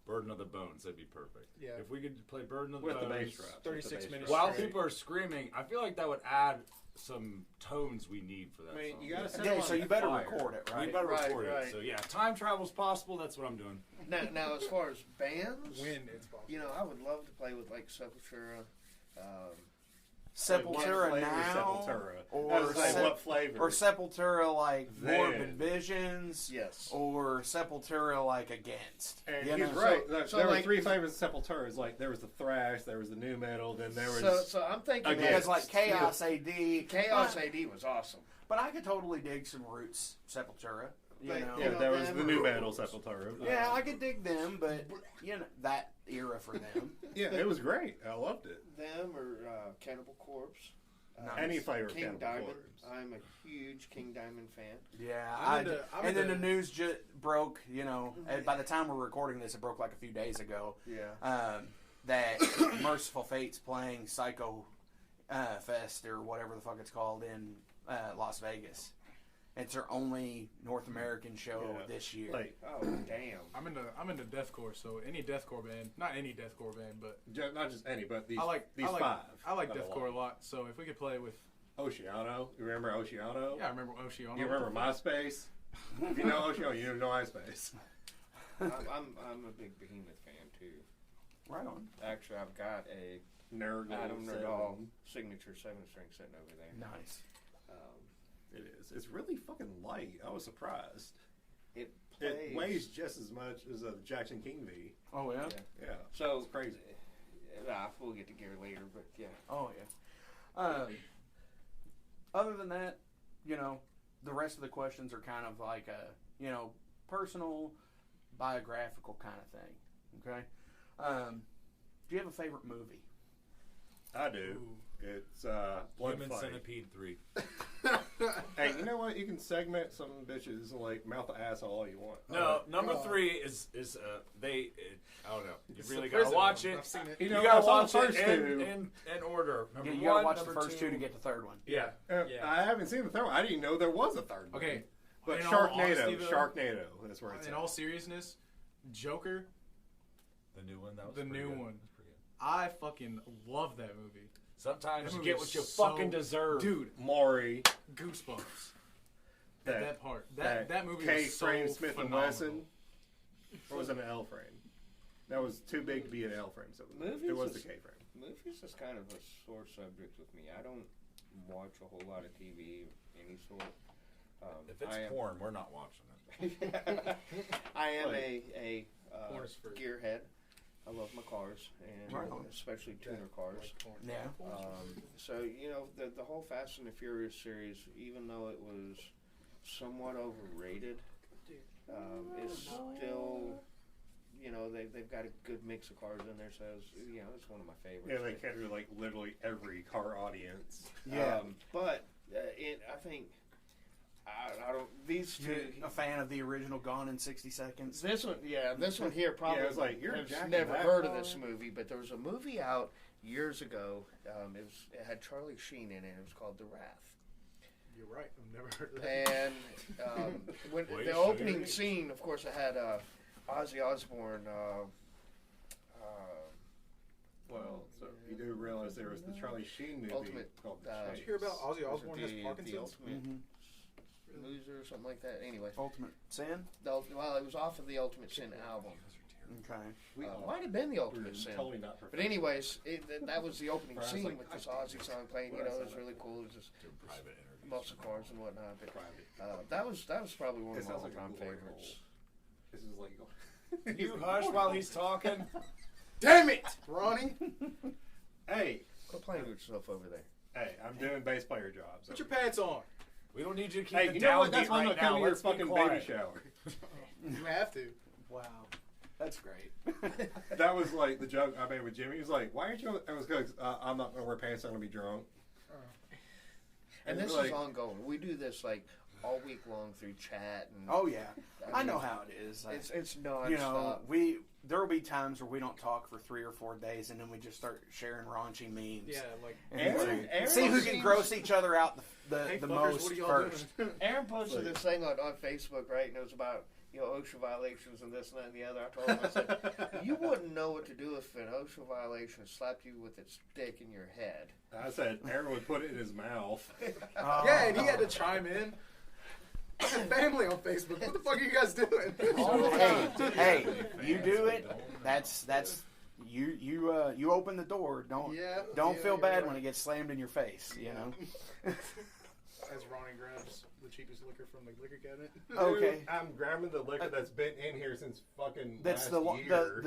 Burden of the Bones. That'd be perfect. Yeah. If we could play Burden of the With the Bones. bass drop. 36 minutes. While straight. people are screaming, I feel like that would add some tones we need for that I mean, song. you got to set Yeah, them so on you better fire. record it, We right? better Right, record right. it. So yeah, time travel's possible. That's what I'm doing. Now, as far as bands, When it's possible. you know, I would love to play with like Sepultura. Sepultura What flavor now, Sepultura? or I was like, what flavor? or Sepultura like Then. Morbid Visions, Yes. or Sepultura like Against. And You he's know? right. So there were like- 3 flavors of Sepultura. It's like there was the thrash, there was the new metal, then there was. So I'm thinking Against. Because like Chaos AD, Chaos AD was awesome. but I could totally dig some Roots Sepultura. You But, know? you yeah, know, there was them the or- new metal Sepultura. Yeah, I could dig them, but you know that era for them. Yeah, it was great. I loved it. Them or Cannibal Corpse. Any flavor of King Cannibal Diamond. Corpse. I'm a huge King Diamond fan. Yeah, I'm into- and then the news just broke. You know, and by the time we're recording this, it broke like a few days ago. Yeah. That Merciful Fate's playing Psycho Fest or whatever the fuck it's called in Las Vegas. It's their only North American show Yeah. this year. Like, Oh damn. I'm into deathcore, so any deathcore band, not any deathcore band, but not just any, but these, I like these 5. I like that deathcore a lot. So if we could play with, Oceano. You remember Oceano? yeah, I remember Oceano. You remember MySpace? If you know Oceano, you know MySpace. I'm a big Behemoth fan too. Right on. Actually, I've got a Nerd. Adam Nerdal signature 7-string sitting over there. Nice. It is. It's really fucking light. I was surprised. It It plays. weighs just as much as a Jackson King V. Oh yeah. Yeah. Yeah. So It's crazy. We'll get to gear later, but yeah. Oh yeah. Other than that, you know, the rest of the questions are kind of like a, you know, personal, biographical kind of thing. Okay. Do you have a favorite movie? I do. It's Blood Human Fight. Centipede 3. Hey, you know what? You can segment some bitches and like mouth the ass all you want. No, number 3 is I don't know. You really gotta prison watch one. it. I've seen it. You You know, gotta I saw watch the first it two. in order. Number You 1, gotta watch the number first 2 two to get the third one. Yeah. Yeah. I haven't seen the third one. I didn't even know there was a third one. Okay. But In all honesty, Sharknado. though, Sharknado. That's where it's In at. all seriousness, Joker, The new one. That was the pretty new good. one. That's pretty good. I fucking love that movie. Sometimes That you movie get is what you so- fucking deserve. Dude, Maury. goosebumps. That part. That movie K was so frame Smith and phenomenal. Wesson. Or was it an L frame? That was too big to be an L frame. So Movies it was the is- K frame. Movies is kind of a sore subject with me. I don't watch a whole lot of TV of any sort. If it's I am, porn, we're not watching it. I am a Porn is free. gearhead. I love my cars, and Right on. especially tuner cars. Yeah. So you know the whole Fast and the Furious series, even though it was somewhat overrated, it's still, you know, they've got a good mix of cars in there. So it's one of my favorites. Yeah, they cater to like literally every car audience. Yeah. But I think I don't. These two. You a fan of the original Gone in 60 Seconds? This one here probably. Yeah, it's like, you're has jacking never that heard of car? this movie, but there was a movie out years ago. It had Charlie Sheen in it. It was called The Wrath. You're right. I've never heard of that. And when Wait, the so opening you- scene, of course, it had Ozzy Osbourne. Well, so you do realize there was the Charlie Sheen movie Ultimate, called The did Did you Chase. hear about Ozzy was it Osbourne has the Parkinson's? Ultimate Mm-hmm. Loser or something like that. Anyway, Ultimate Sin? well, it was off of the Ultimate Sin album. Okay. We Might have been the were Ultimate Sin. totally not But prepared. anyways, that was the opening Right, I was scene like, with this I- Ozzy song playing. You What I know, it was said. really cool. It was just Do private interviews. muscle cars and whatnot. But Private. that was probably one It of my sounds like a all-time glory favorites. hole. This is like You hush while he's talking. Damn it, Ronnie! Hey, Quit playing with yourself over there. hey, I'm doing bass player jobs. Put your pants on. We don't need you to keep Hey, the you know what? downbeat That's why I'm right not coming now. to your Let's be fucking quiet. baby shower. You have to. Wow. That's great. That was like the joke I made with Jimmy. He was like, "Why aren't you?" I was because I'm not gonna wear pants. I'm gonna be drunk. And this like, is ongoing. We do this like all week long through chat. And Oh yeah, I mean, know how it is. Like, It's nonstop. you know, there will be times where we don't talk for 3 or 4 days, and then we just start sharing raunchy memes. Yeah, like And Aaron see who can seems- gross each other out the hey, fuckers, most what are y'all first. doing? Aaron posted this thing on Facebook, right? And it was about OSHA violations and this and that and the other. I told him, I said, you wouldn't know what to do if an OSHA violation slapped you with its dick in your head. I said Aaron would put it in his mouth. Yeah, and he had to chime in. I have family on Facebook. What the fuck are you guys doing? Hey, you do it. That's you open the door. Don't feel bad right. when it gets slammed in your face. You know. As Ronnie grabs the cheapest liquor from the liquor cabinet. Okay. Dude, I'm grabbing the liquor that's been in here since fucking That's last year.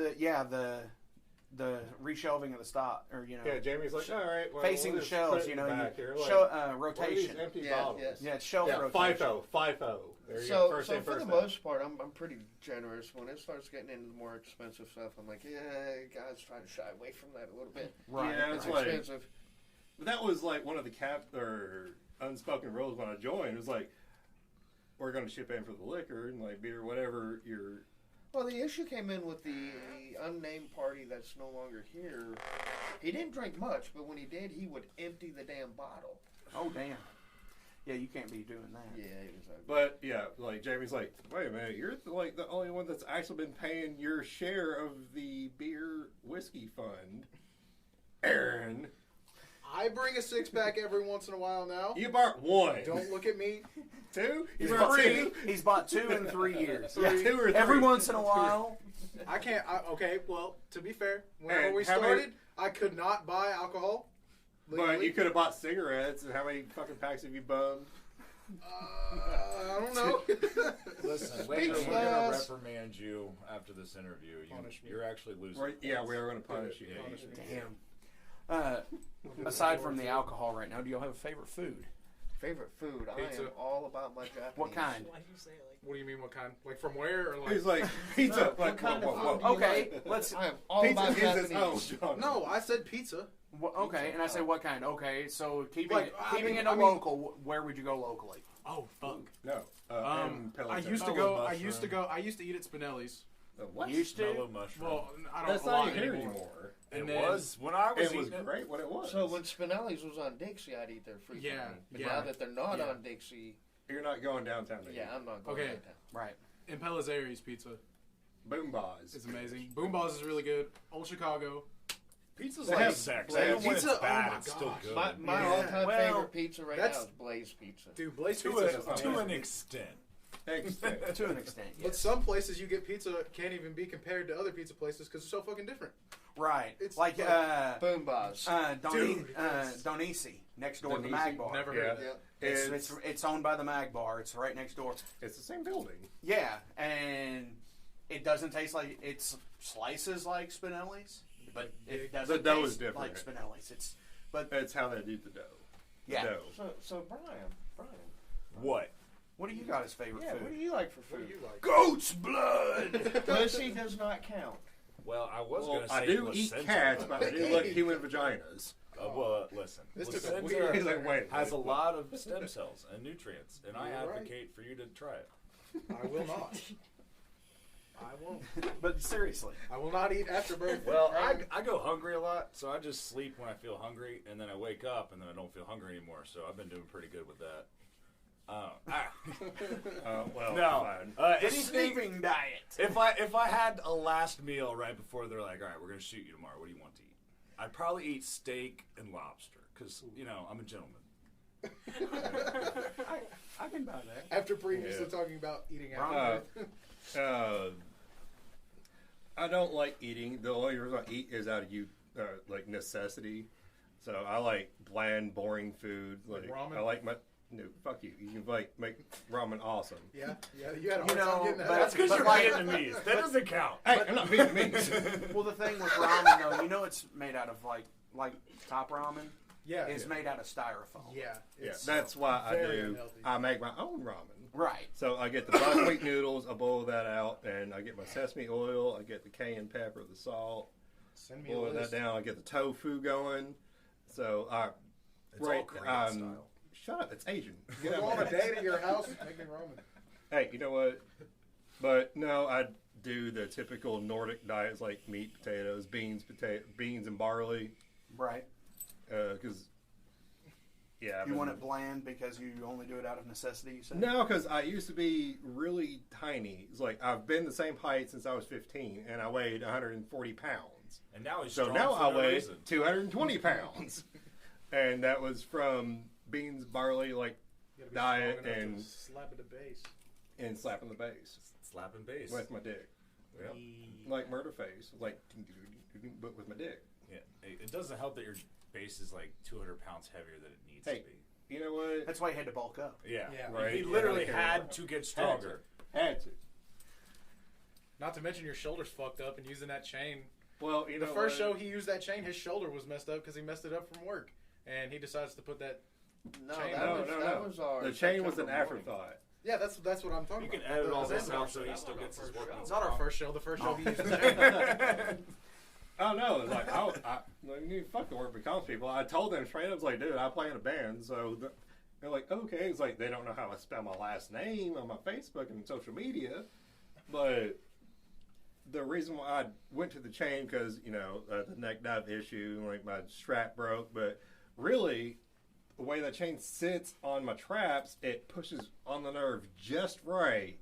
the reshelving of the stock, or Yeah, Jamie's like, all right, well, facing we'll the just shelves. put You it know, back here. Like, show, what are these rotation. empty Yeah, bottles. yes. Yeah, it's shelf Yeah, rotation. FIFO. There you go. So First in, for the first most part, I'm pretty generous. When it starts getting into the more expensive stuff, I'm like, yeah, guys, try to shy away from that a little bit. Right. Yeah, It's it's like, expensive. but that was like one of the unspoken rules when I joined. It was like, we're going to ship in for the liquor and like beer, whatever you're. Well, the issue came in with the unnamed party that's no longer here. He didn't drink much, but when he did, he would empty the damn bottle. Oh damn. Yeah, you can't be doing that. Yeah, it was ugly. But yeah, like Jamie's like, wait a minute, you're the only one that's actually been paying your share of the beer whiskey fund, Aaron. I bring a 6-pack every once in a while now. You bought one. Don't look at me. Two? He's You bought bought two? He's bought 2 in 3 years. Yeah, 2 or 3. Every once in a while. I can't. Okay, well, to be fair, whenever And we how many- started, I could not buy alcohol. But legally. you could have bought cigarettes, and how many fucking packs have you bummed? I don't know. Listen, we're Speechless. going to reprimand you after this interview. Punish me. You're actually losing. Right, yeah, we points. are going to punish you. Yeah, Punish me. Damn. Aside from the alcohol right now, do y'all have a favorite food? Favorite food? I Pizza. am all about my Japanese. What kind? What do you mean? What kind? Like from where? Or like? He's like, pizza. Like, kind of whoa. food do you Okay, like? let's. I am all Pizza about is its own Japanese. genre. No, I said pizza. Okay, and I say what kind? Okay, so keeping Like, I mean- it I mean- local. Where would you go locally? Oh fuck. No. I used to go. I used to eat at Spinelli's. What? Used to. Mellow mushroom. Well, I don't That's a not lot even here anymore. anymore. And it then, was when I was It was eating great when it was. So when Spinelli's was on Dixie, I'd eat there frequently. Yeah, But yeah. now that they're not Yeah. on Dixie, You're not going downtown to yeah, I'm not going Okay. downtown. Right. in Pellizzeri's pizza Boom Bars. is amazing. Boom Balls is really good. Old Chicago. Pizza's They like have- sex. they have Even when it's pizza- oh bad, my it's still gosh. good. My Yeah. all-time Well, favorite pizza right that's- now is Blaze Pizza. Dude, Blaze to, Pizza. Pizza. to an extent. Extent. To an extent, But yes. some places you get pizza can't even be compared to other pizza places because it's so fucking different. Right. It's like like- Boom Bars. Dude, yes. Donisi, next door to the Donisi? Mag Bar. Never Yeah. heard of Yeah. that. It's owned by the Mag Bar. It's right next door. It's the same building. Yeah, and it doesn't taste like it's slices like Spinelli's, but it doesn't The dough taste is different. like Spinelli's. But That's how they do the dough. The yeah. dough. So Brian, What? What do you got as favorite yeah, food? what do you like for What food? do you like? Goat's blood. Pussy does not count. Well, I was Well, going to say I do eat placenta, cats, but I do like human vaginas. well, listen. This took a placenta weird- He's like, wait. has a lot of stem cells and nutrients, and I You're right. advocate for you to try it. I will not. I won't. But seriously, I will not eat after birth. Well, I go hungry a lot, so I just sleep when I feel hungry, and then I wake up, and then I don't feel hungry anymore. So I've been doing pretty good with that. Well, No, fine. anything. sleeping diet. If I had a last meal right before they're like, all right, we're gonna shoot you tomorrow. What do you want to eat? I'd probably eat steak and lobster because I'm a gentleman. I can buy that. After previously Yeah. talking about eating after birth. I don't like eating. The only reason I eat is out of like necessity. So I like bland, boring food. Like ramen? I like my no. Fuck you. You can like make ramen awesome. Yeah, you had a hard You know, time getting that. but- That's because But you're like- Vietnamese. That doesn't count. Hey, I'm not Vietnamese. Well, the thing with ramen though, it's made out of like top ramen. yeah, It's made out of styrofoam. yeah, Yeah, it's that's why I very do. unhealthy. I make my own ramen. Right. So I get the buckwheat noodles, I boil that out, and I get my sesame oil, I get the cayenne pepper, the salt, Send me a boil that list. down, I get the tofu going. So It's all Korean style. Shut up, it's Asian. Go on a date at your house, make me Roman. Hey, you know what? But no, I do the typical Nordic diets like meat, potatoes, beans and barley. Right. Because, yeah. You want it bland because you only do it out of necessity, you said? No, because I used to be really tiny. It's like I've been the same height since I was 15, and I weighed 140 pounds. And now he's So strong now for I no weigh reason. 220 pounds. And that was from beans, barley, like You gotta be diet strong enough and to slap at the base. slapping the bass Slapping bass. with my dick. Yep. Like murder face. Like, but with my dick. Yeah. It doesn't help that your bass is like 200 pounds heavier than it needs Hey, to be. you know what? That's why you had to bulk up. Yeah. Yeah. Right. He Yeah, literally okay. had to get stronger. Had to. Not to mention your shoulder's fucked up and using that chain. Well, you The know first what? show he used that chain, his shoulder was messed up because he messed it up from work. And he decides to put that. No, Chain. that was our The chain was an September morning. afterthought. Yeah, that's what I'm talking You about. can edit all this Zanzibar out so show. he still gets his work. It's not our first show. The first show he used the chain. Oh no! It's like fuck the work becomes people. I told them straight up, I was like, dude, I play in a band, so they're like, okay. It's like they don't know how to spell my last name on my Facebook and social media, but the reason why I went to the chain because the neck dive issue, like my strap broke, but really. The way that chain sits on my traps, it pushes on the nerve just right.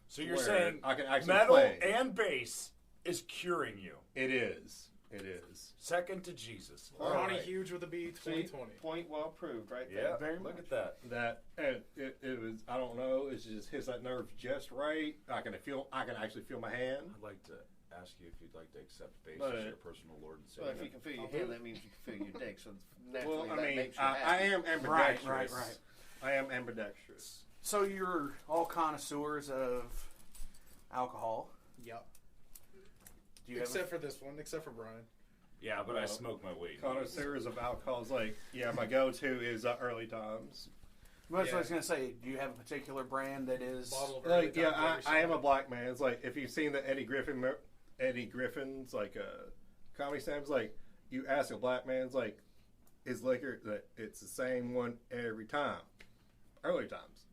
So you're Where saying I can actually metal play. and bass is curing you. It is. It is. Second to Jesus. Ronnie right. Huge with a B, 2020. Point well proved, right there. Yeah, Very look much. at that. That and it was. I don't know. It just hits that nerve just right. I can actually feel my hand. I'd like to ask you if you'd like to accept bass But- as your personal Lord and Well, if you Savior. can feel your I'll do hand, it. that means you can feel your dick. So naturally, Well, I that mean, makes you I happy. am ambidextrous. Right. I am ambidextrous. So you're all connoisseurs of alcohol. Yep. Do you have Except for this one, except for Brian. Yeah, but I smoke my weed. Connoisseurs of alcohols, like my go-to is early times. Well, that's what I was Yeah. going to say. Do you have a particular brand that is... Bottle of early Like yeah, times I every am a black man. It's like if you've seen the Eddie Griffin's like comedy stamps, like you ask a black man, it's like his liquor that it's the same one every time. Early times.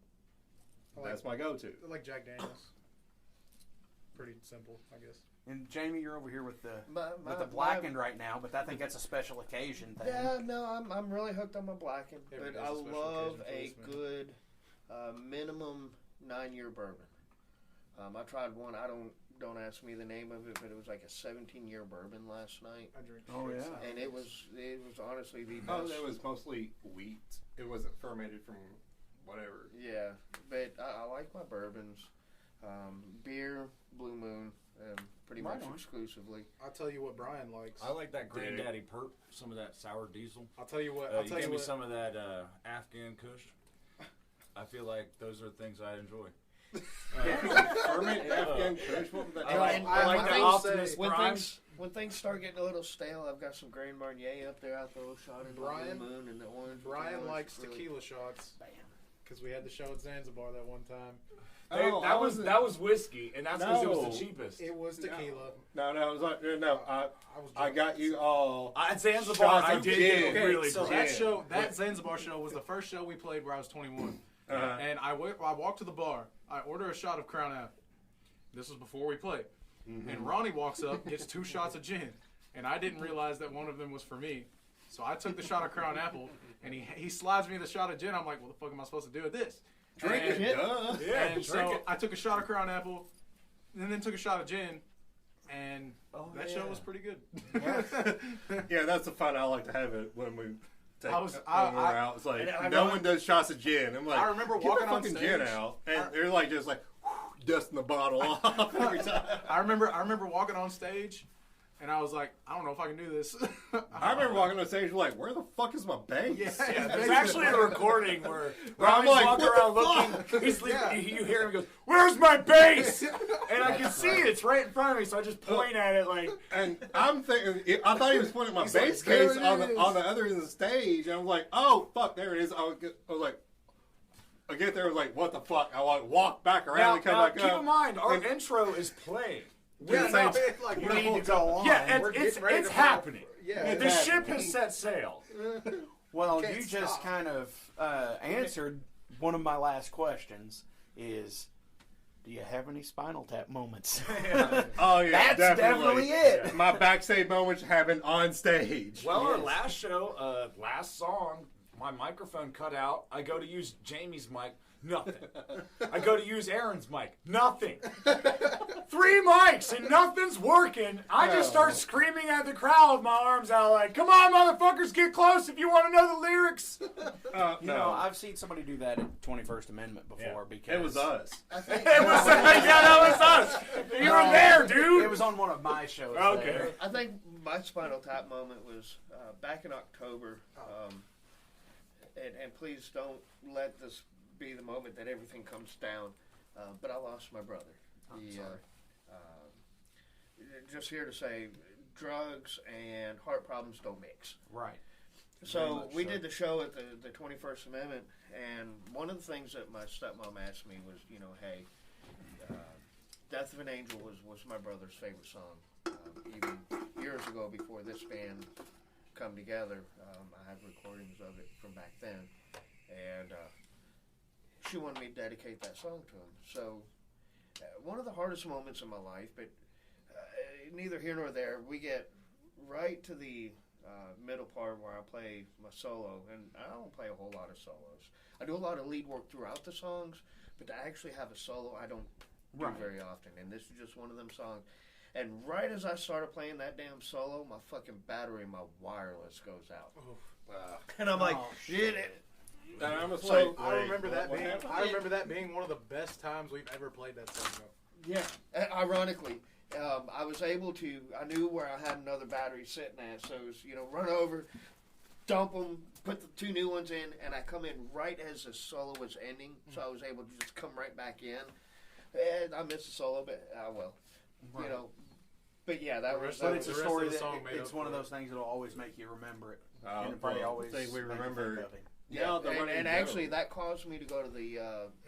That's my go-to. I like Jack Daniels. Pretty simple, I guess. And Jamie, you're over here with the My- blackened right now, but I think that's a special occasion thing. Yeah, no, I'm really hooked on my blackened, Every but day's I a special love occasion for a this man. good minimum 9-year bourbon. I tried one. Don't ask me the name of it, but it was like a 17-year bourbon last night, I drink. Oh, straight yeah. sour. and it was honestly the Oh, best. it was mostly wheat. It wasn't fermented from whatever. Yeah, but I like my bourbons. Beer, Blue Moon, pretty Right much on. exclusively. I'll tell you what Brian likes. I like that Granddaddy Perp, some of that sour diesel. I'll tell you what. You I'll tell give you me what. some of that Afghan Kush. I feel like those are things I enjoy. Fermented Afghan Kush. What was that? I like, and I like when the things Optimus say- when Prime. When things start getting a little stale, I've got some Grand Marnier up there. I throw a shot in Brian- the Blue Moon and the orange. with the Brian orange. likes Really- tequila shots Bam. because we had the show at Zanzibar that one time. Oh, I wasn't- that was whiskey, and that's because it was No. the cheapest. It was tequila. No, it was like no. I was. I got you all. At Zanzibar, Shots I of did gin. get Okay, really so drunk. that Zanzibar show was the first show we played where I was 21. Uh-huh. And I walked to the bar. I order a shot of Crown Apple. This was before we played. And Ronnie walks up, gets 2 shots of gin. And I didn't realize that one of them was for me. So I took the shot of Crown Apple, and he slides me the shot of gin. I'm like, what the fuck am I supposed to do with this? Drink And- it, duh. Yeah, and drink so it. I took a shot of Crown Apple, and then took a shot of gin, and that show yeah. was pretty good. Yeah, that's the fun I like to have it when we take I was- when I- we're out. It's like and I no know- one does shots of gin. I'm like, I remember get walking the on fucking stage. gin out, and they're like just like dusting the bottle off every time. I remember walking on stage, and I was like, I don't know if I can do this. I remember walking on stage like, where the fuck is my bass? Yeah. There's actually a recording where I'm Ronnie's like, walking what around the looking. He's leaving, Yeah. you hear him he goes, "Where's my bass?" And I can see it; it's right in front of me. So I just point at it like, And I'm thinking, I thought he was pointing at my He's bass like, "There case it on is." the other end of the stage, and I was like, oh fuck, there it is. I was like, I get there, I was like, what the fuck? I like walk back around Now, and come back keep up. in mind, our And- intro is playing. Yeah, no, like We need to go on. Yeah, We're it's getting ready to happening. Yeah, The ship has set sail. Well, Can't you just stop. kind of answered one of my last questions. Is do you have any Spinal Tap moments? Oh yeah, That's definitely it. My backstage moments happen on stage. Well, our last show, last song, my microphone cut out. I go to use Jamie's mic, nothing. I go to use Aaron's mic, nothing. 3 mics and nothing's working. I just start screaming at the crowd with my arms out like, come on, motherfuckers, get close if you want to know the lyrics. You know, I've seen somebody do that at 21st Amendment before Yeah. because It was us. That was us. You were there, dude. It was on one of my shows. Okay. there. I think my Spinal Tap moment was back in October. And please don't let this be the moment that everything comes down. But I lost my brother. Just here to say, drugs and heart problems don't mix. Right. So we did the show at the 21st Amendment, and one of the things that my stepmom asked me was, you know, hey, Death of an Angel was my brother's favorite song. Even years ago, before this band come together, I have recordings of it from back then, and she wanted me to dedicate that song to him. So one of the hardest moments in my life, but neither here nor there, we get right to the middle part where I play my solo, and I don't play a whole lot of solos. I do a lot of lead work throughout the songs, but to actually have a solo, I don't do very often, and this is just one of them songs. And right as I started playing that damn solo, my fucking battery in my wireless goes out. And I'm like, shit. And I was So, like, I remember that what being. happened? I remember that being one of the best times we've ever played that song. Yeah. Ironically, I was able to, I knew where I had another battery sitting at, so it was, you know, run over, dump them, put the 2 new ones in, and I come in right as the solo was ending, so I was able to just come right back in. And I missed the solo, but, you know. But yeah, that was. But it's a The rest story of the that song made it's up one of for it. those things that'll always make you remember it. Oh, and it probably well, always think we make you remember- think of him. Yeah, the running and joke. actually that caused me to go to the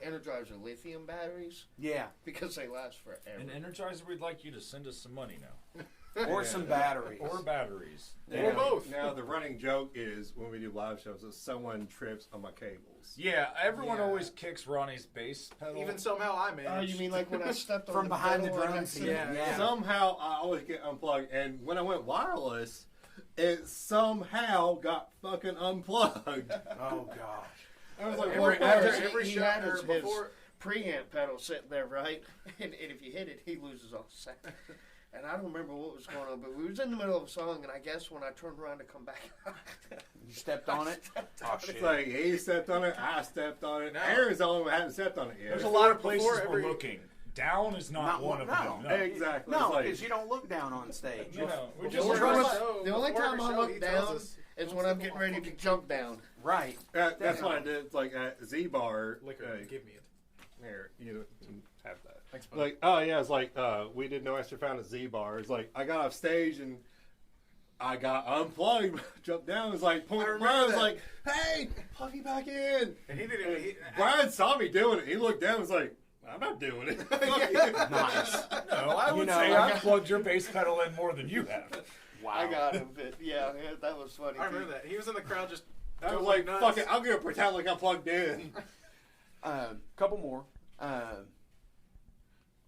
Energizer lithium batteries Yeah, because they last forever. An Energizer, we'd like you to send us some money now. or some batteries. Or batteries. Or both. Now the running joke is when we do live shows, is someone trips on my cables. Yeah, everyone Yeah. always kicks Ronnie's bass pedal. Even somehow I Oh, managed. you mean like when I stepped on From the behind the pedal and I drums, said- yeah. Somehow I always get unplugged, and when I went wireless, it somehow got fucking unplugged. Oh gosh. I was like, Every, what after the- every he show had or his before- preamp pedal sitting there, right? And if you hit it, he loses all sound. And I don't remember what was going on, but we was in the middle of a song, and I guess when I turned around to come back, You stepped on it? Oh, shit. It's like he stepped on it, I stepped on it. No. Aaron's the only one who hadn't stepped on it yet. There's a lot of places Before we're every- looking. Down is not one of them. No. Exactly. No, It's like- because you don't look down on stage. You know, we Before just every trust- show- the only before time every I show, look he tells down us, is "Don't when I'm step getting on ready my to fucking jump down. Right. that's what I did. Like at Z Bar. liquor. Give me it. Here, you have that. Thanks, buddy. Like, oh yeah, it's like we did No Extra Found at Z Bar. It's like I got off stage and I got unplugged, jumped down. It was like, remember Brian was that. like, "Hey, plug me back in." And he didn't. He, Brian saw me doing it. He looked down and was like, "I'm not doing it." Nice. No, I would know, say I I've plugged your bass pedal in more than you have. Wow. I got him, but yeah, that was funny. I remember that. He was in the crowd just. I was going like, nuts. "Fuck it, I'm gonna pretend like I'm plugged in." Couple more.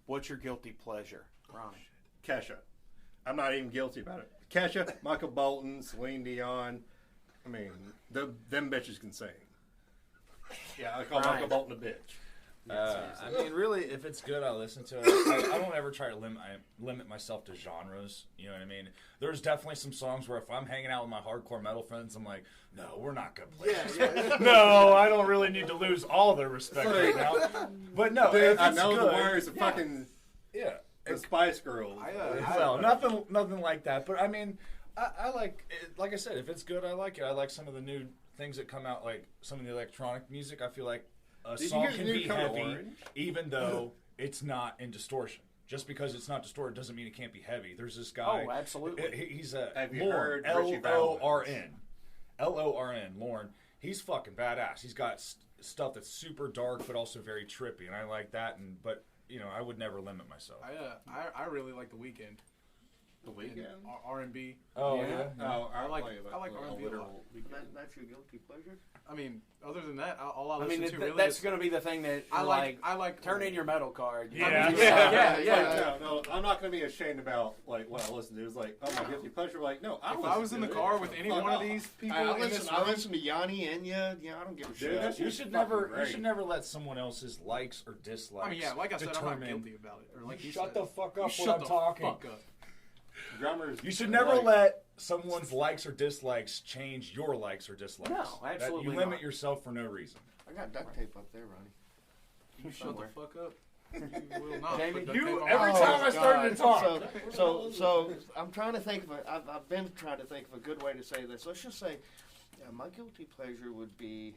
What's your guilty pleasure, Ronnie? Kesha. I'm not even guilty about it. Kesha, Michael Bolton, Celine Dion. I mean, them bitches can sing. Yeah, I call Right. Michael Bolton a bitch. I mean, really, if it's good, I listen to it. I don't ever try to limit myself to genres. You know what I mean? There's definitely some songs where if I'm hanging out with my hardcore metal friends, I'm like, no, we're not gonna play this. No, I don't really need to lose all their respect right now. But no, if I it's know good, the words of fucking yeah. the Spice Girls. Well, nothing like that. But I mean, I like it. Like I said, if it's good, I like it. I like some of the new things that come out, like some of the electronic music. I feel like a Did you song hear the can new be Color heavy, Orange? even though it's not in distortion. Just because it's not distorted doesn't mean it can't be heavy. There's this guy. Oh, absolutely. He's a Have you Lorne, heard Richie Lorn, Lorn. he's fucking badass. He's got stuff that's super dark but also very trippy, and I like that. But you know, I would never limit myself. I really like The Weeknd. The Weeknd? R&B. Oh Yeah. yeah. Oh, I like R&B a R&B a literal lot. Weeknd. That's your guilty pleasure? I mean, other than that, all I I listen mean, to really that's is... going to be the thing that I like like turn in your metal card. Yeah. No, I'm not going to be ashamed about like what I listen to. It's like, oh, my guilty pleasure. Like, no, If I was in the car with any one of these people I in this listen, room, I listen to Yanni, Enya. Yeah, I don't give a shit. that's You just should fucking never. great. You should never let someone else's likes or dislikes. I mean, yeah, like I said, I'm not determine- guilty about it. Or like you Shut said, the fuck you up shut when I'm the talking. fuck up. Drummers. You should never like, let someone's likes or dislikes change your likes or dislikes. No, absolutely You limit not. yourself for no reason. I got duct tape up there, Ronnie. You shut Somewhere. the fuck up. You will not. Jamie, put duct you- tape on every my- time I started to talk. So I'm trying to think of I've been trying to think of a good way to say this. Let's just say, my guilty pleasure would be,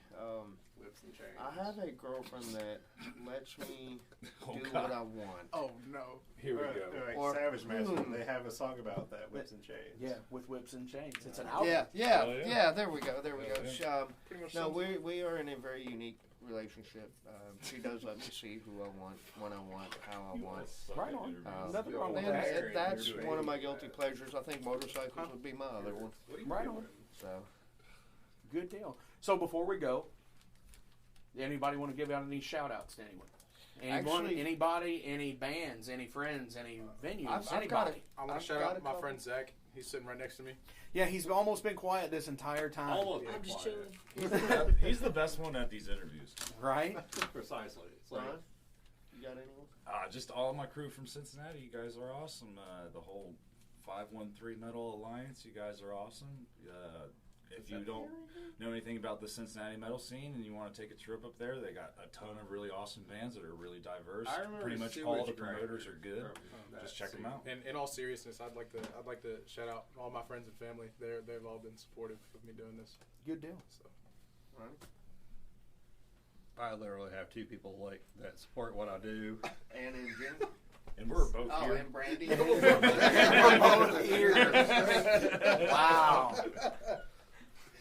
Whips and chains. I have a girlfriend that lets me Oh, do God. what I want. Oh no. Here we Right, go. right. Or- Savage Master. They have a song about that. Whips and chains. Yeah, with whips and chains. It's an album. Yeah. Oh, yeah. There we go. Yeah. Pretty much No, sums it. we are in a very unique relationship. She does let me see who I want, when I want, how I want. Right on. Um, Nothing wrong with and that. that's one of my guilty pleasures. I think motorcycles would be my other one. Right on. So Good deal. So before we go, anybody want to give out any shout outs to anyone? Anyone, Actually- anybody, any bands, any friends, any venues, I've got anybody? I want I've to shout got out a my couple. friend Zach. He's sitting right next to me. Yeah, he's almost been quiet this entire time. Almost. I'm just chilling. He's the best one at these interviews. Right? Precisely. It's like, Ron, you got anyone? Just all my crew from Cincinnati. You guys are awesome. The whole 513 Metal Alliance. You guys are awesome. If you don't know anything about the Cincinnati metal scene and you want to take a trip up there, they got a ton of really awesome bands that are really diverse. I remember Pretty much Sewage all the Grinder promoters are good. from that Just check them scene. out. And in all seriousness, I'd like to shout out all my friends and family. They've all been supportive of me doing this. Good deal. So Ronnie? I literally have two people like that support what I do. Ann and Jim? And we're both Oh, here. and Brandy? We're both here. Wow.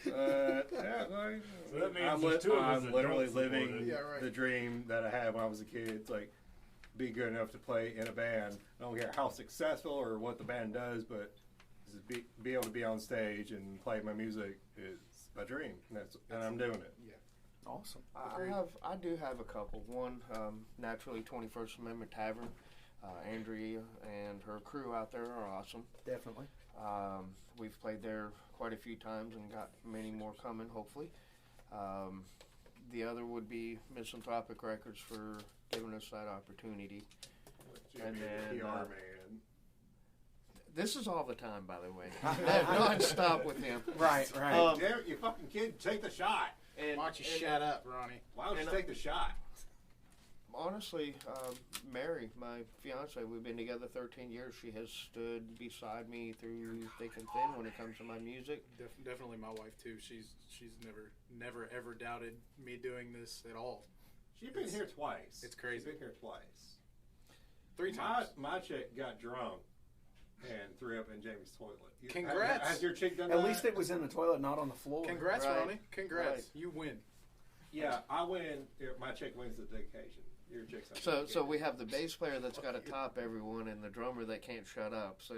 Yeah, So that means there's two of us I'm that literally don't support living it. Yeah, right. the dream that I had when I was a kid. It's like, be good enough to play in a band. I don't care how successful or what the band does, but just be able to be on stage and play my music is my dream. And I'm doing it. Awesome. I do have a couple. One, naturally, 21st Amendment Tavern. Andrea and her crew out there are awesome. Definitely. We've played there quite a few times and got many more coming, hopefully. The other would be Misanthropic Records for giving us that opportunity. And then, PR man. This is all the time, by the way. Non-stop with him. Right, right. Damn it, you fucking kid, take the shot. And, why don't you and shut up, Ronnie? Why don't you And take the shot? honestly, Mary, my fiance, we've been together 13 years. She has stood beside me through thick and thin when it comes to my music. Definitely my wife too. She's never ever doubted me doing this at all. She's been here twice. It's crazy. She's been here twice. 3 times. My chick got drunk and threw up in Jamie's toilet. Congrats. Has your chick done At that? least it was in the toilet, not on the floor. Congrats, Right. Ronnie. Congrats. Right. You win. Yeah, I win. My chick wins the dedication. Your chick's not So dedicated. we have the bass player that's got to top everyone and the drummer that can't shut up. So,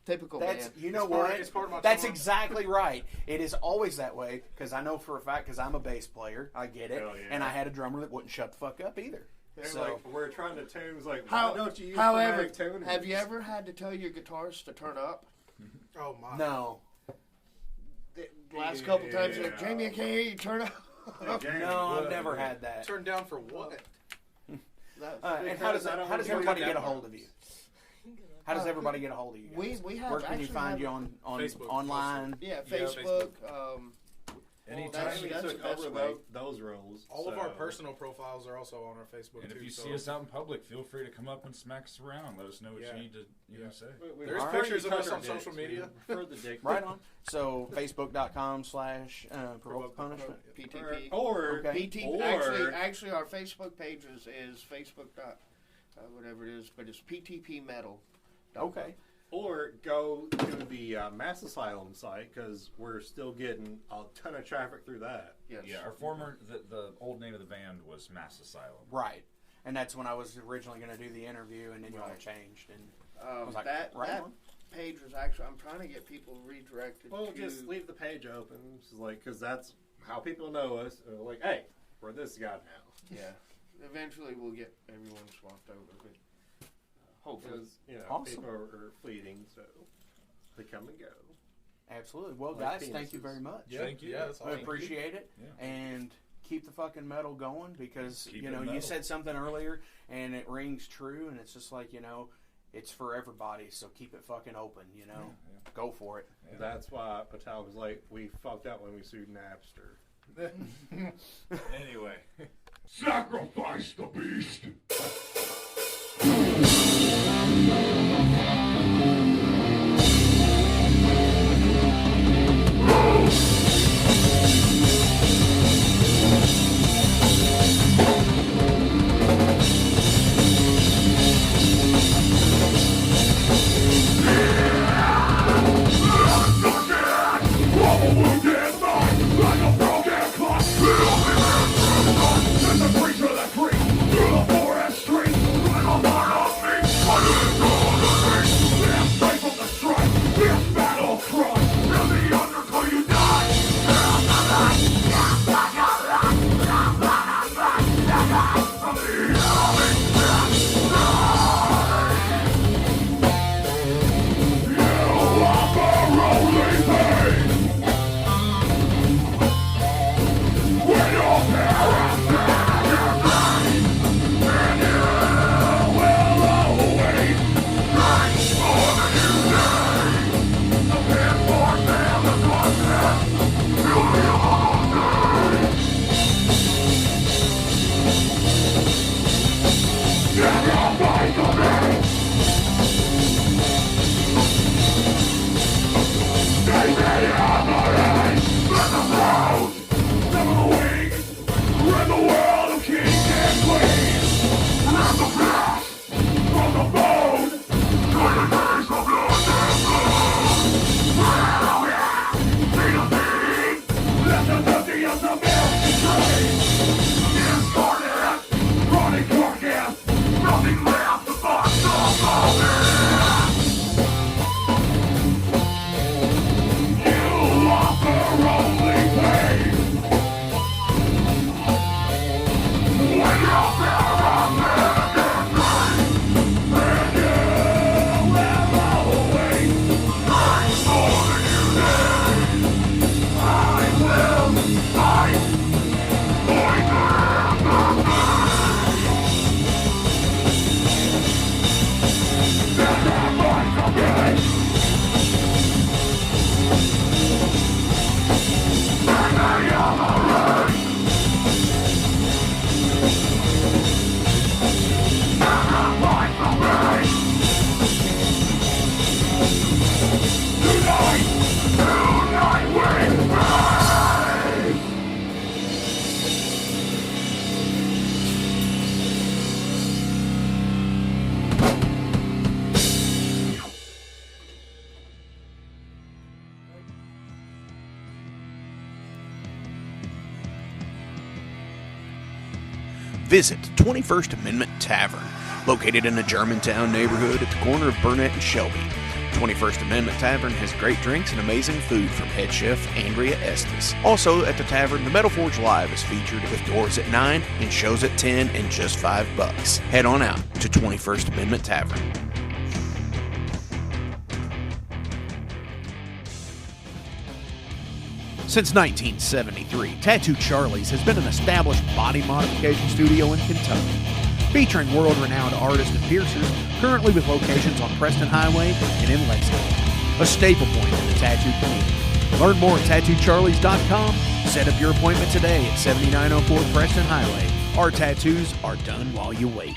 typical That's band. you know It's part- what? it's part of my That's charm. exactly right. It is always that way because I know for a fact because I'm a bass player. I get it, Hell yeah. and I had a drummer that wouldn't shut the fuck up either. They're So like, we're trying to tune. It's like, why don't you use however, phonetic tuning? have you ever had to tell your guitarist to turn up? Oh my. no, The last couple times, you're like, Yeah. Jamie, I can't hear you. Turn up. Yeah, Jamie, no, I've what? never had that. Turned down for what? And how does I don't how does wanna everybody get get a that hold of you? How does everybody get a hold of you? Guys? We have Where can you actually find have- you on Facebook. online? Yeah, Yeah, Facebook. Anytime. Jamie That's the took best over way. those roles. All of our so- personal profiles are also on our Facebook And too. if you so see us out in public, feel free to come up and smack us around. Let us know what Yeah. you need to say. We There's prefer pictures you of us tuck our on social dicks. media. We prefer the dick. Right on. So Facebook.com/provoke punishment. PTP. Or Okay. PTP. Actually, our Facebook page is Facebook. Whatever it is, but it's PTP Metal. Okay. Or go to the Mass Asylum site because we're still getting a ton of traffic through that. Yes. Yeah, our former, the old name of the band was Mass Asylum. Right. And that's when I was originally going to do the interview, and then y'all changed. And I was like, that on. page was actually, I'm trying to get people redirected Well, to... just leave the page open, because that's how people know us. Like, hey, we're this guy now. Yeah. Eventually we'll get everyone swapped over, but hopefully. Because, Awesome. people are fleeting, so they come and go. Absolutely. Well, Like guys, thank you penises. very much. Yeah, Thank you. Yeah, that's I awesome. appreciate it. Yeah. And keep the fucking metal going because, Keep you it know, you metal. said something earlier and it rings true, and it's just like, you know, it's for everybody, so keep it fucking open, you know. Go for it. Yeah. That's why Patel was like, we fucked up when we sued Napster. Anyway. Sacrifice the beast. Visit 21st Amendment Tavern, located in the Germantown neighborhood at the corner of Burnett and Shelby. 21st Amendment Tavern has great drinks and amazing food from head chef Andrea Estes. Also at the tavern, the Metal Forge Live is featured with doors at 9 and shows at 10 and just $5. Head on out to 21st Amendment Tavern. Since 1973, Tattoo Charlie's has been an established body modification studio in Kentucky, featuring world-renowned artists and piercers, currently with locations on Preston Highway and in Lexington, a staple point in the tattoo community. Learn more at TattooCharlies.com. Set up your appointment today at 7904 Preston Highway. Our tattoos are done while you wait.